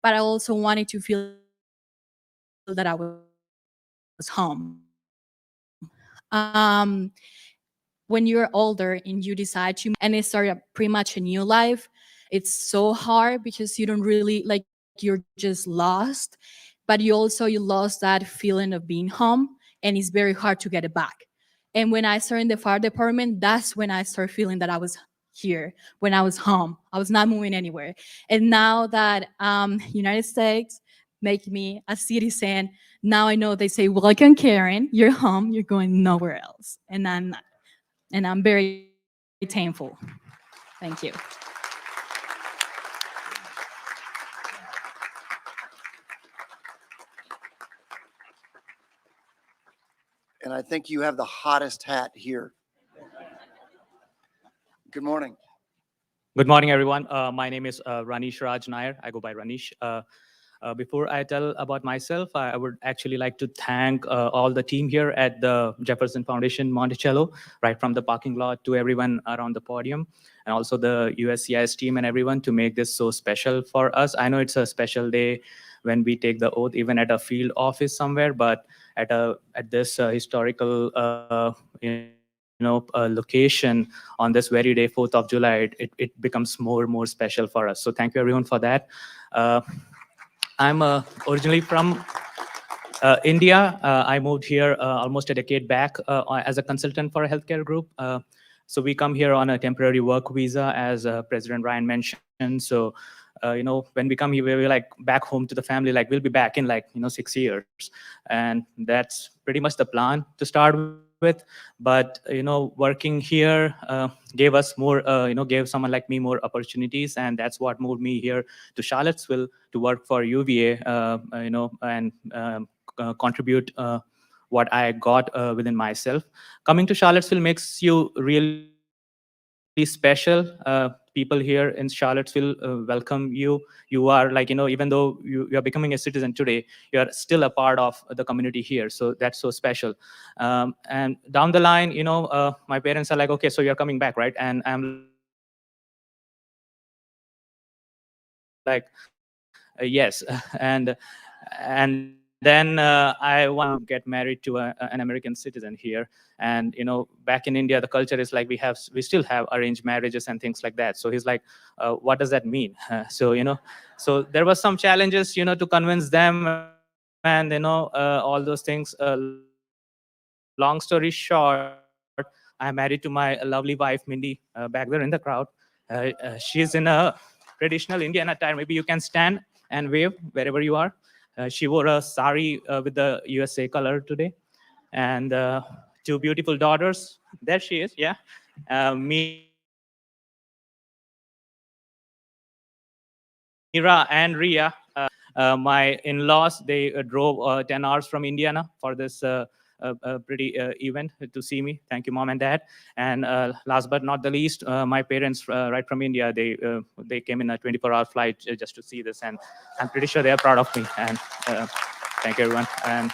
but I also wanted to feel that I was home. When you're older and you decide to and it started pretty much a new life, it's so hard because you don't really like, you're just lost, but you lost that feeling of being home, and it's very hard to get it back. And when I started in the fire department, that's when I started feeling that I was here, when I was home. I was not moving anywhere. And now that United States make me a citizen, now I know they say, welcome, Karen, you're home, you're going nowhere else. And I'm very thankful. Thank you. And I think you have the hottest hat here. Good morning. Good morning, everyone. My name is Ranish Raj Nair. I go by Ranish. Before I tell about myself, I would actually like to thank all the team here at the Jefferson Foundation Monticello, right from the parking lot to everyone around the podium, and also the USCIS team and everyone to make this so special for us. I know it's a special day when we take the oath, even at a field office somewhere, but at this historical location on this very day, 4th of July, it becomes more and more special for us. So thank you everyone for that. I'm originally from India. I moved here almost a decade back as a consultant for a healthcare group. So we come here on a temporary work visa, as President Ryan mentioned. So, when we come here, we're like back home to the family, like we'll be back in 6 years. And that's pretty much the plan to start with, but working here gave us more, gave someone like me more opportunities, and that's what moved me here to Charlottesville to work for UVA, and contribute what I got within myself. Coming to Charlottesville makes you really special. People here in Charlottesville welcome you. You are like, even though you are becoming a citizen today, you are still a part of the community here. So that's so special. And down the line, my parents are like, okay, so you're coming back, right? And I'm like, yes. And then I want to get married to an American citizen here. And back in India, the culture is like we still have arranged marriages and things like that. So he's like, what does that mean? So there was some challenges, to convince them, and all those things. Long story short, I'm married to my lovely wife, Mindy, back there in the crowd. She's in a traditional Indian attire. Maybe you can stand and wave wherever you are. She wore a sari with the USA color today. And 2 beautiful daughters. There she is, yeah. Mira and Ria. My in-laws, they drove 10 hours from Indiana for this pretty event to see me. Thank you, Mom and Dad. And last but not the least, my parents right from India, they came in a 24-hour flight just to see this, and I'm pretty sure they are proud of me. And thank you, everyone. And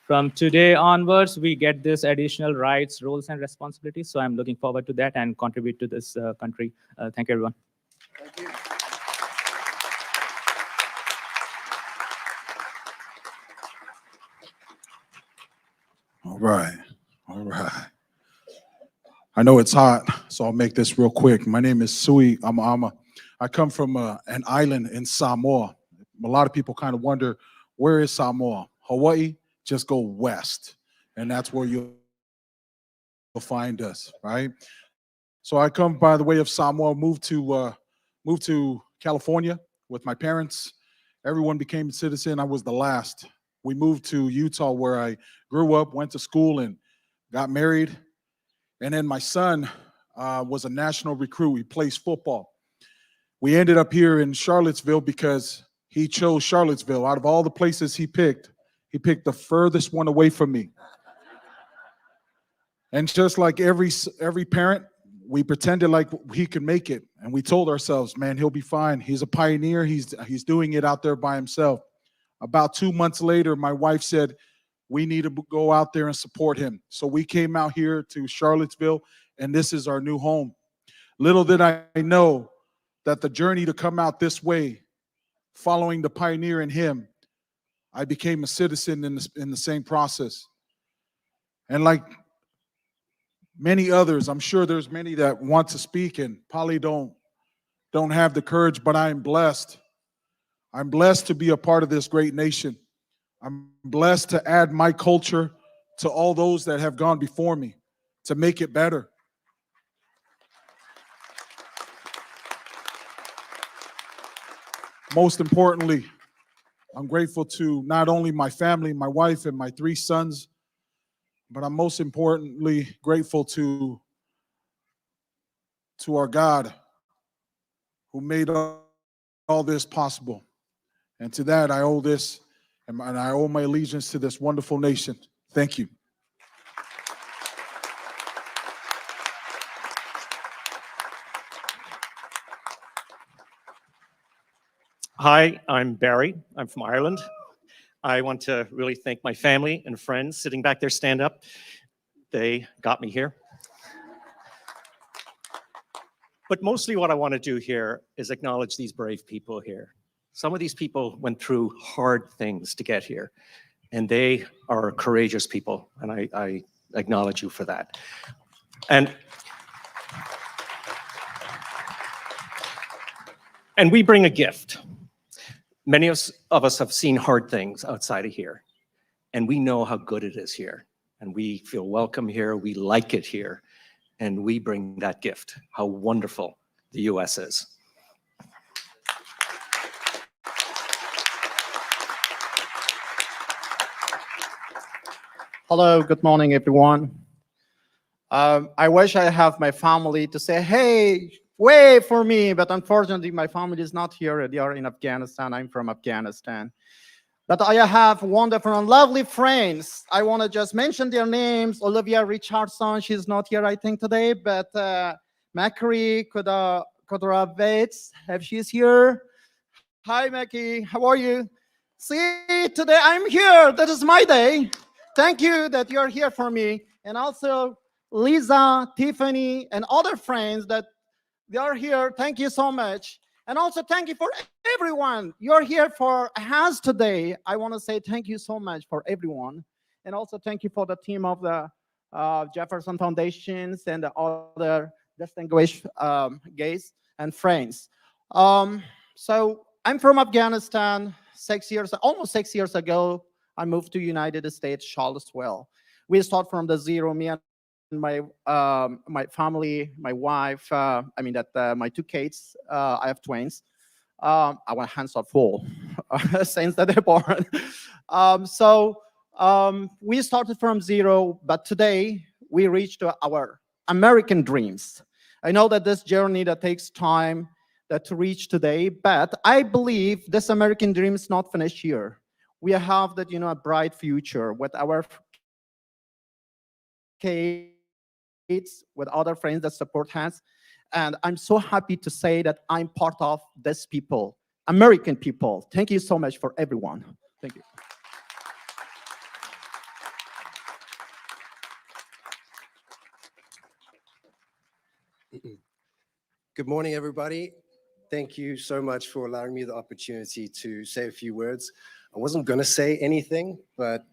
from today onwards, we get this additional rights, roles, and responsibilities. So I'm looking forward to that and contribute to this country. Thank you, everyone. Thank you. All right. All right. I know it's hot, so I'll make this real quick. My name is Sui Amaama. I come from an island in Samoa. A lot of people kind of wonder, where is Samoa? Hawaii, just go west, and that's where you'll find us, right? So I come by the way of Samoa, moved to California with my parents. Everyone became a citizen. I was the last. We moved to Utah, where I grew up, went to school, and got married. And then my son was a national recruit. He plays football. We ended up here in Charlottesville because he chose Charlottesville. Out of all the places he picked the furthest one away from me. And just like every parent, we pretended like he could make it. And we told ourselves, man, he'll be fine. He's a pioneer. He's doing it out there by himself. About 2 months later, my wife said, we need to go out there and support him. So we came out here to Charlottesville, and this is our new home. Little did I know that the journey to come out this way, following the pioneer in him, I became a citizen in the same process. And like many others, I'm sure there's many that want to speak and probably don't have the courage, but I am blessed. I'm blessed to be a part of this great nation. I'm blessed to add my culture to all those that have gone before me to make it better. Most importantly, I'm grateful to not only my family, my wife, and my 3 sons, but I'm most importantly grateful to our God, who made all this possible. And to that, I owe this, and I owe my allegiance to this wonderful nation. Thank you. Hi, I'm Barry. I'm from Ireland. I want to really thank my family and friends sitting back there. Stand up. They got me here. But mostly what I want to do here is acknowledge these brave people here. Some of these people went through hard things to get here, and they are courageous people, and I acknowledge you for that. And we bring a gift. Many of us have seen hard things outside of here, and we know how good it is here, and we feel welcome here, we like it here, and we bring that gift, how wonderful the US is. Hello, good morning, everyone. I wish I have my family to say, hey, wait for me, but unfortunately my family is not here. They are in Afghanistan. I'm from Afghanistan. But I have wonderful and lovely friends. I want to just mention their names. Olivia Richardson, she's not here, I think, today, but Macri Kodorovets, if she's here. Hi, Mackie, how are you? See, today I'm here. That is my day. Thank you that you're here for me. And also Lisa, Tiffany, and other friends that they are here. Thank you so much. And also thank you for everyone. You're here for us today. I want to say thank you so much for everyone. And also thank you for the team of the Jefferson Foundations and the other distinguished guests and friends. So I'm from Afghanistan. Almost 6 years ago, I moved to United States, Charlottesville. We start from the zero, me and my family, my wife, my two kids. I have twins. Our hands are full since they're born. We started from zero, but today we reached our American dreams. I know that this journey that takes time to reach today, but I believe this American dream is not finished here. We have that, a bright future with our kids, with other friends that support us. And I'm so happy to say that I'm part of this people, American people. Thank you so much for everyone. Thank you. Good morning, everybody. Thank you so much for allowing me the opportunity to say a few words. I wasn't going to say anything, but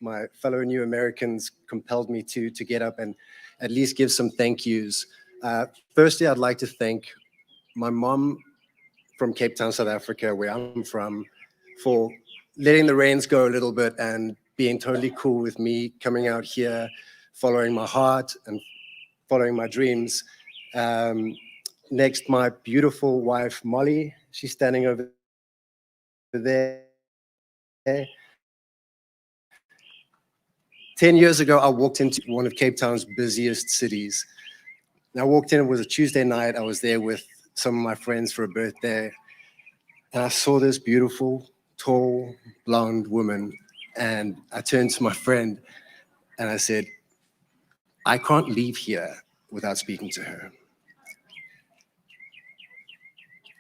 my fellow New Americans compelled me to get up and at least give some thank yous. Firstly, I'd like to thank my mom from Cape Town, South Africa, where I'm from, for letting the reins go a little bit and being totally cool with me coming out here, following my heart and following my dreams. Next, my beautiful wife, Molly. She's standing over there. 10 years ago, I walked into one of Cape Town's busiest cities. And I walked in, it was a Tuesday night. I was there with some of my friends for a birthday. And I saw this beautiful, tall, blonde woman. And I turned to my friend and I said, I can't leave here without speaking to her.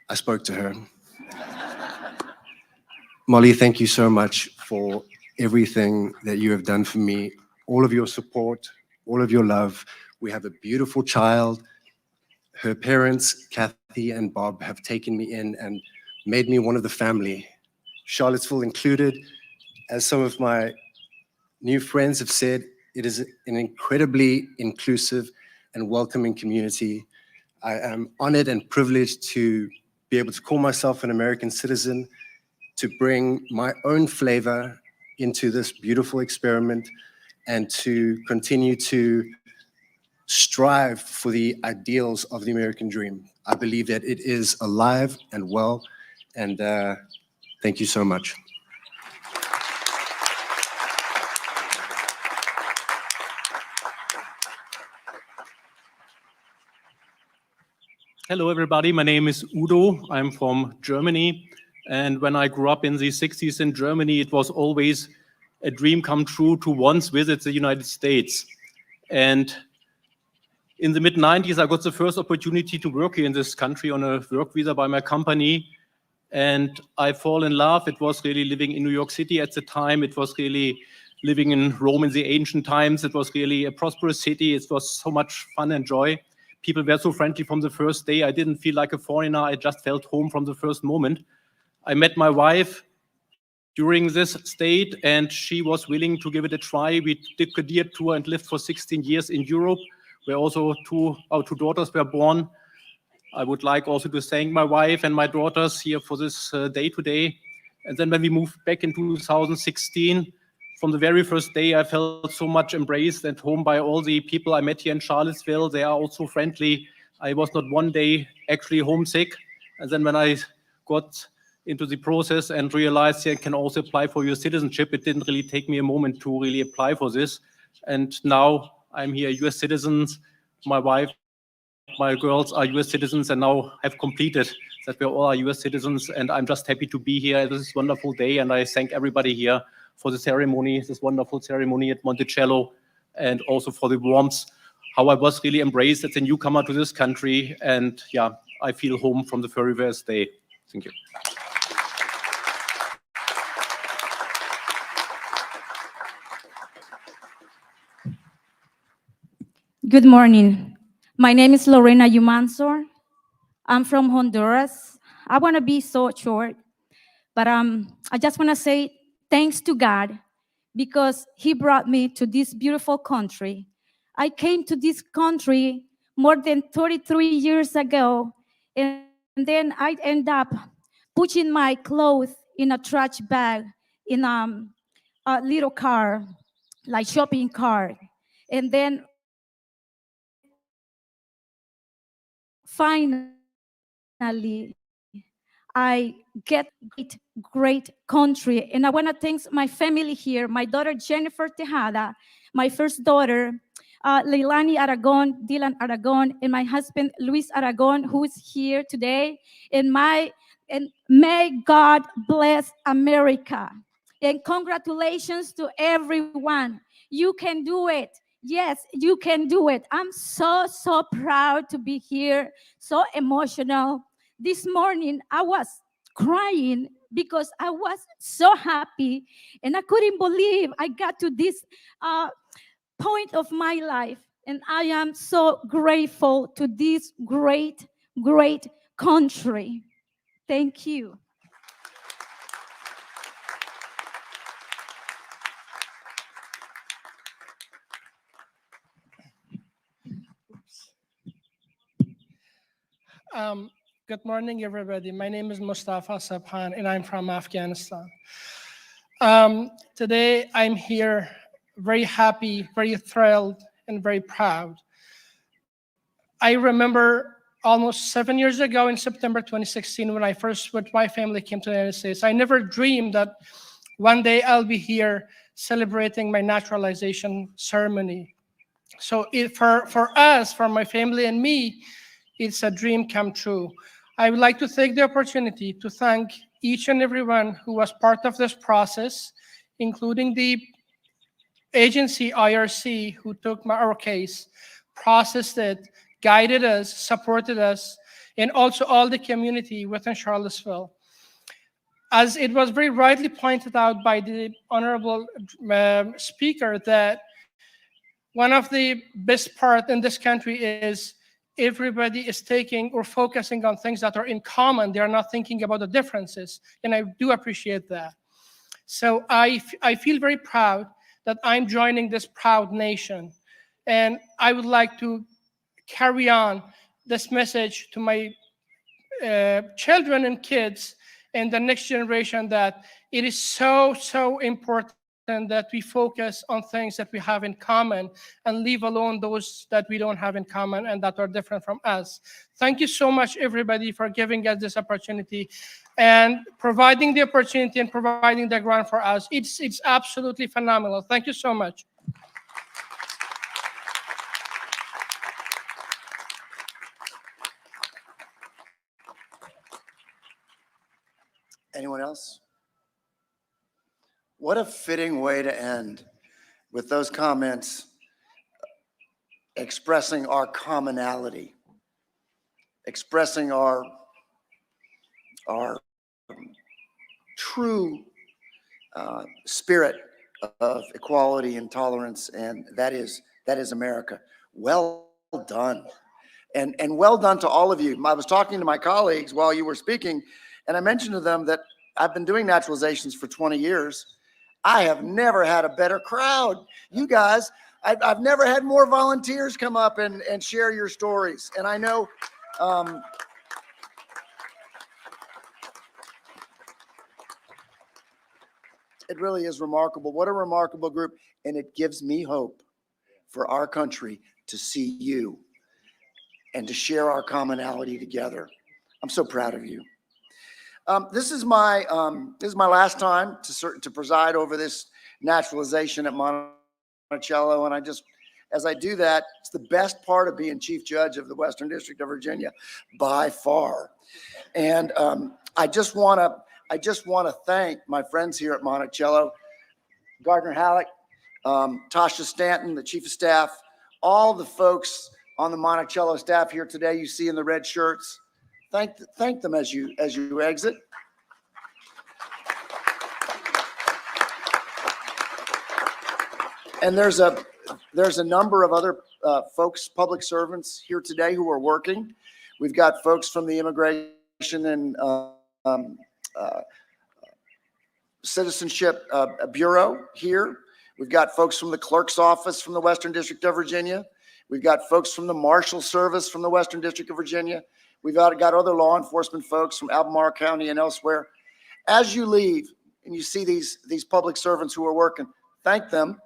I spoke to her. Molly, thank you so much for everything that you have done for me, all of your support, all of your love. We have a beautiful child. Her parents, Kathy and Bob, have taken me in and made me one of the family, Charlottesville included. As some of my new friends have said, it is an incredibly inclusive and welcoming community. I am honored and privileged to be able to call myself an American citizen, to bring my own flavor into this beautiful experiment, and to continue to strive for the ideals of the American dream. I believe that it is alive and well, and thank you so much. Hello, everybody. My name is Udo. I'm from Germany. And when I grew up in the 60s in Germany, it was always a dream come true to once visit the United States. And in the mid-90s, I got the first opportunity to work here in this country on a work visa by my company. And I fall in love. It was really living in New York City at the time. It was really living in Rome in the ancient times. It was really a prosperous city. It was so much fun and joy. People were so friendly from the first day. I didn't feel like a foreigner. I just felt home from the first moment. I met my wife during this state, and she was willing to give it a try. We did a career tour and lived for 16 years in Europe, where also our two daughters were born. I would like also to thank my wife and my daughters here for this day today. And then when we moved back in 2016, from the very first day, I felt so much embraced at home by all the people I met here in Charlottesville. They are also friendly. I was not one day actually homesick. And then when I got into the process and realized you can also apply for your citizenship. It didn't really take me a moment to really apply for this. And now I'm here, US citizens. My wife, my girls are US citizens, and now have completed that we all are US citizens. And I'm just happy to be here. This is a wonderful day. And I thank everybody here for the ceremony, this wonderful ceremony at Monticello, and also for the warmth, how I was really embraced as a newcomer to this country. And yeah, I feel home from the very first day. Thank you. Good morning. My name is Lorena Yumansor. I'm from Honduras. I want to be so short, but I just want to say thanks to God because He brought me to this beautiful country. I came to this country more than 33 years ago, and then I end up putting my clothes in a trash bag in a little car, like shopping cart, and then finally, I get great country. And I want to thank my family here, my daughter, Jennifer Tejada, my first daughter, Leilani Aragon, Dylan Aragon, and my husband, Luis Aragon, who is here today. And may God bless America. And congratulations to everyone. You can do it. Yes, you can do it. I'm so proud to be here, so emotional. This morning, I was crying because I was so happy and I couldn't believe I got to this point of my life. And I am so grateful to this great country. Thank you. Good morning, everybody. My name is Mustafa Sabhan, and I'm from Afghanistan. Today, I'm here very happy, very thrilled, and very proud. I remember almost 7 years ago in September 2016, when I first, with my family, came to the United States. I never dreamed that one day I'll be here celebrating my naturalization ceremony. So for us, for my family and me, it's a dream come true. I would like to take the opportunity to thank each and everyone who was part of this process, including the agency IRC who took our case, processed it, guided us, supported us, and also all the community within Charlottesville. As it was very rightly pointed out by the honorable speaker, that one of the best part in this country is everybody is taking or focusing on things that are in common. They are not thinking about the differences, and I do appreciate that. So I feel very proud that I'm joining this proud nation, and I would like to carry on this message to my children and kids and the next generation, that it is so important that we focus on things that we have in common and leave alone those that we don't have in common and that are different from us. Thank you so much, everybody, for giving us this opportunity and providing the opportunity and providing the ground for us. It's absolutely phenomenal. Thank you so much. Anyone else? What a fitting way to end with those comments expressing our commonality, expressing our true spirit of equality and tolerance, and that is America. Well done. And well done to all of you. I was talking to my colleagues while you were speaking, and I mentioned to them that I've been doing naturalizations for 20 years. I have never had a better crowd. You guys, I've never had more volunteers come up and share your stories. And I know it really is remarkable. What a remarkable group. And it gives me hope for our country to see you and to share our commonality together. I'm so proud of you. This is my last time to preside over this naturalization at Monticello, and as I do that, it's the best part of being Chief Judge of the Western District of Virginia, by far. And I just want to thank my friends here at Monticello, Gardner Halleck, Tasha Stanton, the Chief of Staff, all the folks on the Monticello staff here today. You see in the red shirts. Thank them as you exit. And there's a number of other folks, public servants here today who are working. We've got folks from the Immigration and Citizenship Bureau here. We've got folks from the Clerk's Office from the Western District of Virginia. We've got folks from the Marshal Service from the Western District of Virginia. We've got other law enforcement folks from Albemarle County and elsewhere. As you leave and you see these public servants who are working, thank them.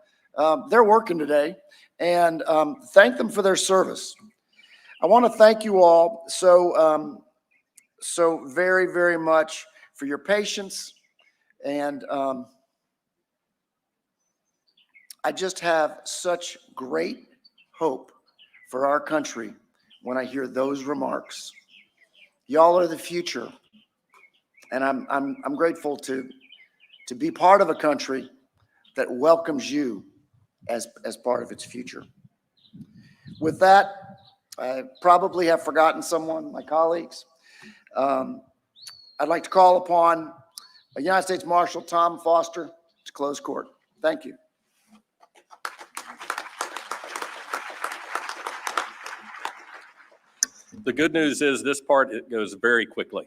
They're working today, and thank them for their service. I want to thank you all so very, very much for your patience, and I just have such great hope for our country when I hear those remarks. Y'all are the future, and I'm grateful to be part of a country that welcomes you as part of its future. With that, I probably have forgotten someone, my colleagues. I'd like to call upon United States Marshal Tom Foster to close court. Thank you. The good news is this part, it goes very quickly.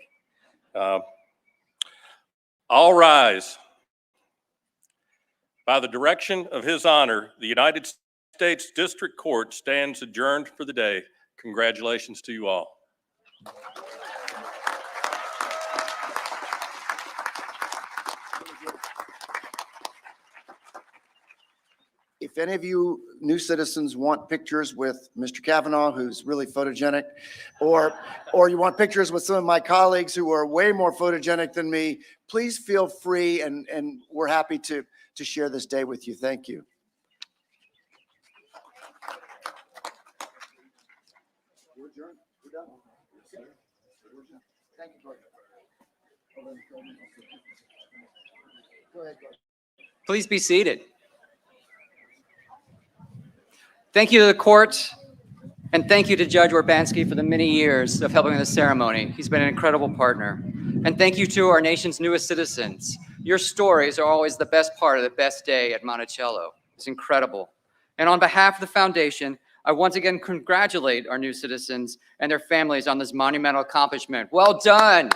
All rise. By the direction of His Honor, the United States District Court stands adjourned for the day. Congratulations to you all. If any of you new citizens want pictures with Mr. Kavanaugh, who's really photogenic, or you want pictures with some of my colleagues who are way more photogenic than me, please feel free, and we're happy to share this day with you. Thank you. Thank you. Go ahead. Please be seated. Thank you to the court, and thank you to Judge Urbanski for the many years of helping with the ceremony. He's been an incredible partner. And thank you to our nation's newest citizens. Your stories are always the best part of the best day at Monticello. It's incredible. And on behalf of the foundation, I once again congratulate our new citizens and their families on this monumental accomplishment. Well done.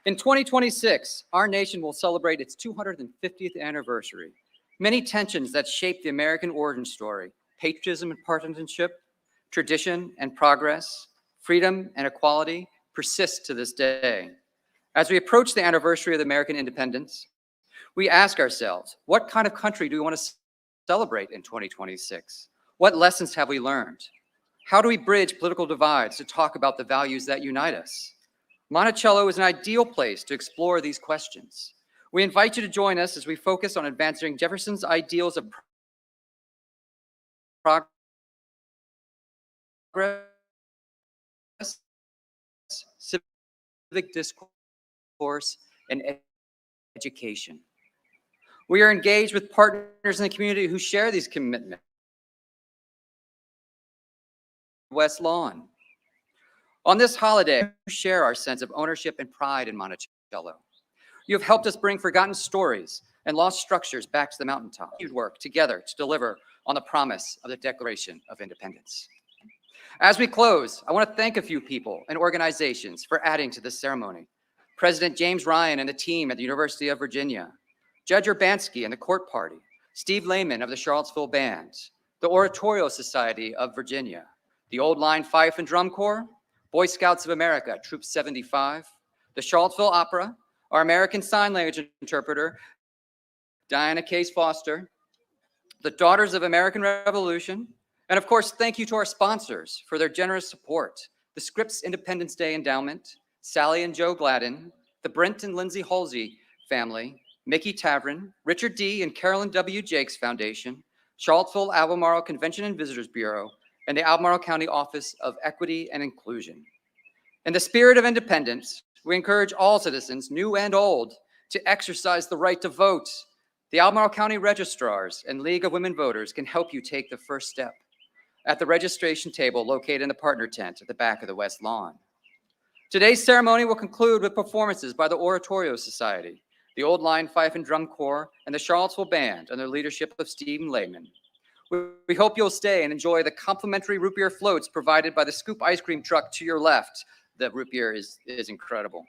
In 2026, our nation will celebrate its 250th anniversary. Many tensions that shape the American origin story, patriotism and partisanship, tradition and progress, freedom and equality, persist to this day. As we approach the anniversary of the American independence, we ask ourselves, what kind of country do we want to celebrate in 2026? What lessons have we learned? How do we bridge political divides to talk about the values that unite us? Monticello is an ideal place to explore these questions. We invite you to join us as we focus on advancing Jefferson's ideals of progress, civic discourse, and education. We are engaged with partners in the community who share these commitments. West Lawn. On this holiday, we share our sense of ownership and pride in Monticello. You have helped us bring forgotten stories and lost structures back to the mountaintop. You'd work together to deliver on the promise of the Declaration of Independence. As we close, I want to thank a few people and organizations for adding to this ceremony. President James Ryan and the team at the University of Virginia, Judge Urbanski and the Court Party, Steve Lehman of the Charlottesville Band, the Oratorio Society of Virginia, the Old Line Fife and Drum Corps, Boy Scouts of America, Troop 75, the Charlottesville Opera, our American Sign Language interpreter, Diana Case Foster, the Daughters of American Revolution, and of course, thank you to our sponsors for their generous support, the Scripps Independence Day Endowment, Sally and Joe Gladden, the Brent and Lindsay Halsey family, Mickey Tavern, Richard D. and Carolyn W. Jakes Foundation, Charlottesville Albemarle Convention and Visitors Bureau, and the Albemarle County Office of Equity and Inclusion. In the spirit of independence, we encourage all citizens, new and old, to exercise the right to vote. The Albemarle County Registrars and League of Women Voters can help you take the first step at the registration table located in the partner tent at the back of the West Lawn. Today's ceremony will conclude with performances by the Oratorio Society, the Old Line Fife and Drum Corps, and the Charlottesville Band under the leadership of Stephen Lehman. We hope you'll stay and enjoy the complimentary root beer floats provided by the Scoop ice cream truck to your left. The root beer is incredible.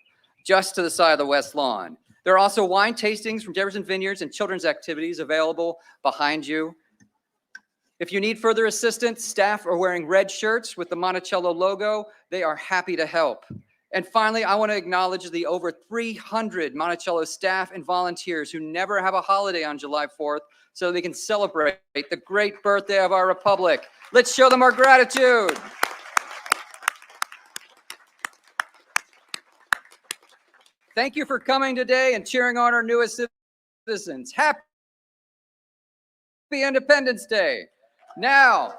Just to the side of the West Lawn. There are also wine tastings from Jefferson Vineyards and children's activities available behind you. If you need further assistance, staff are wearing red shirts with the Monticello logo. They are happy to help. And finally, I want to acknowledge the over 300 Monticello staff and volunteers who never have a holiday on July 4th so they can celebrate the great birthday of our republic. Let's show them our gratitude. Thank you for coming today and cheering on our newest citizens. Happy Independence Day. Now,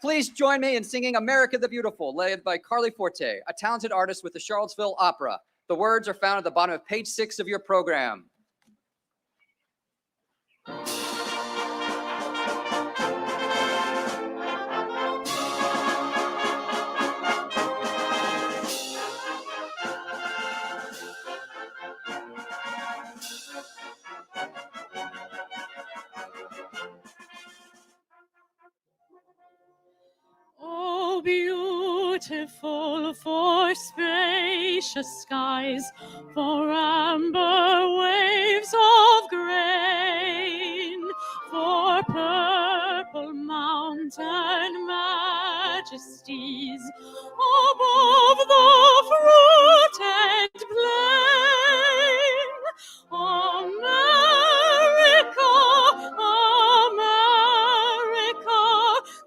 please join me in singing America the Beautiful, led by Carly Forte, a talented artist with the Charlottesville Opera. The words are found at the bottom of page 6 of your program. Oh, beautiful for spacious skies, for amber waves of grain, for purple mountain majesties above the fruited plain. America, America,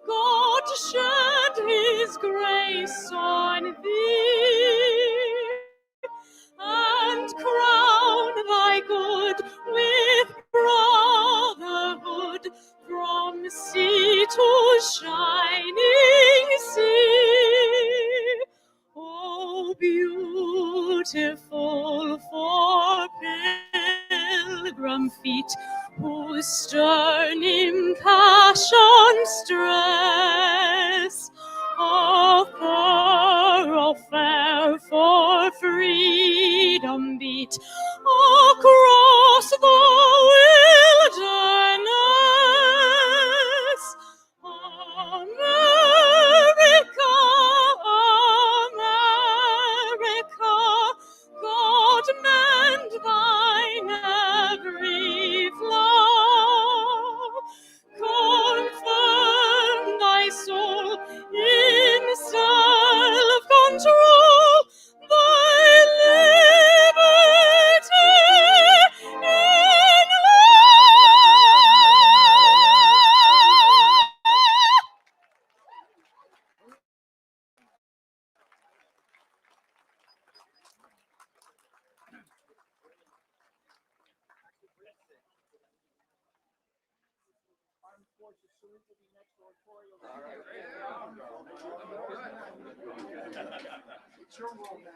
God shed his grace on thee, and crown thy good with brotherhood from sea to shining sea. Oh, beautiful for pilgrim feet whose stern impassioned stress a thoroughfare for freedom beat across the wilderness. America, America, God mend thine every flaw. Confirm thy soul in self-control, thy liberty in It's your role now.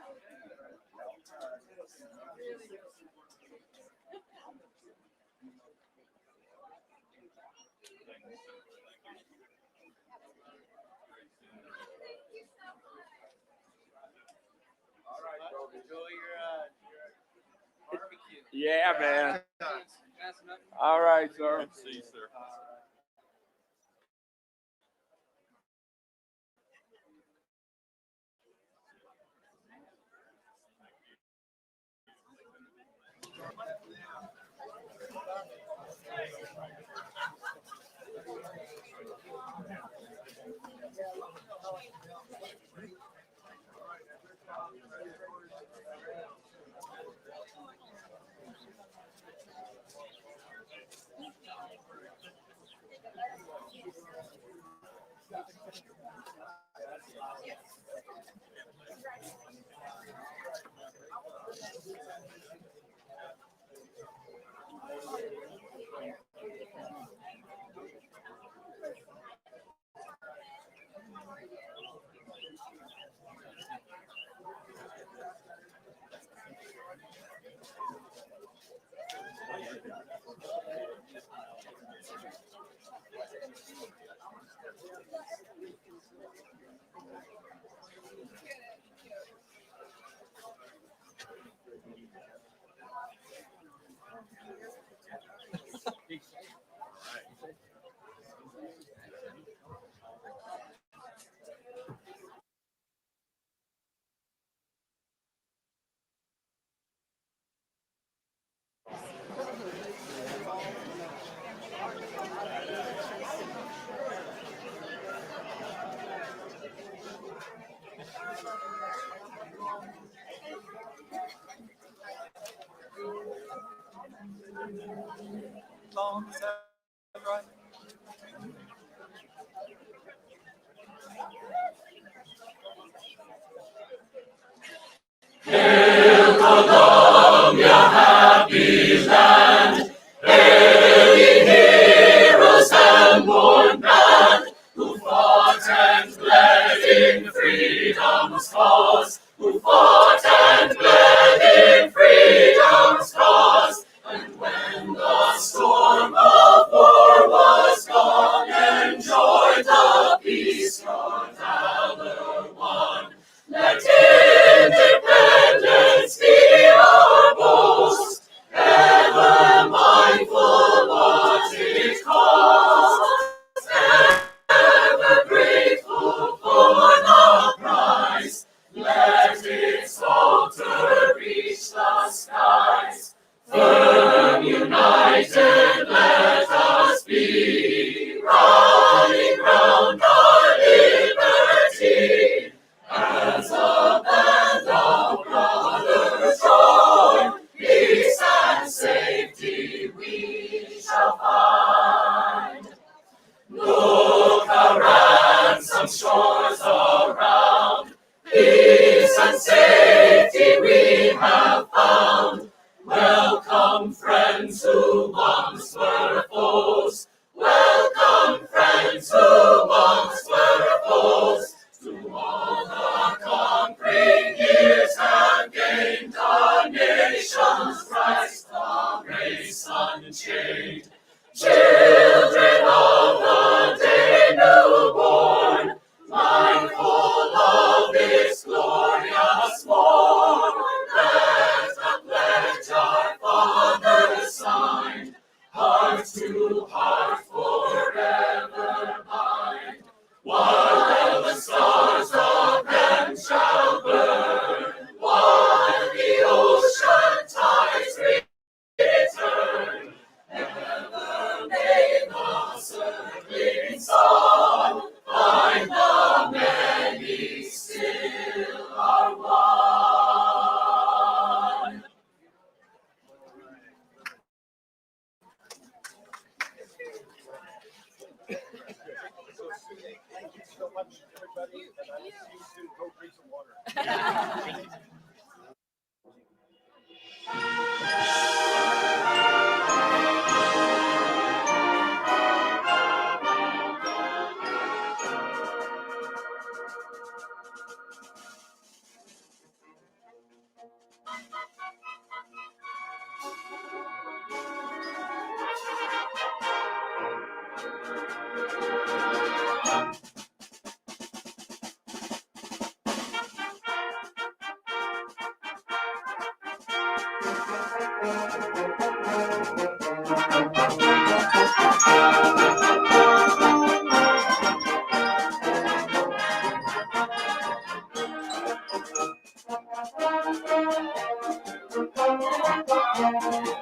Yeah, man. All right, sir. See, sir. Columbia, happy land, hail ye heroes and born band, who fought and bled in freedom's cause, who fought and bled in freedom's cause. And when the storm of war was gone, enjoyed the peace your valor won. Let independence be our boast, ever mindful what it costs, ever grateful for the prize. Let its altar reach the skies. Firm, united, let us be, rallying round our liberty. As a band of brothers join, peace and safety we shall find. Look around, some shores around, peace and safety we have found. Welcome, friends who once were foes. Welcome, friends who once were foes. To all the conquering years have gained our nation's Christ, the race unchained. Children of the day newborn, mindful of this glorious morn, let the pledge our fathers signed, heart to heart forever bind. While the stars of heaven shall burn, while the ocean tides return, ever may the circling sun find the many still are one. Thank you so much, everybody. And I will see you soon. Go drink some water. Thank you.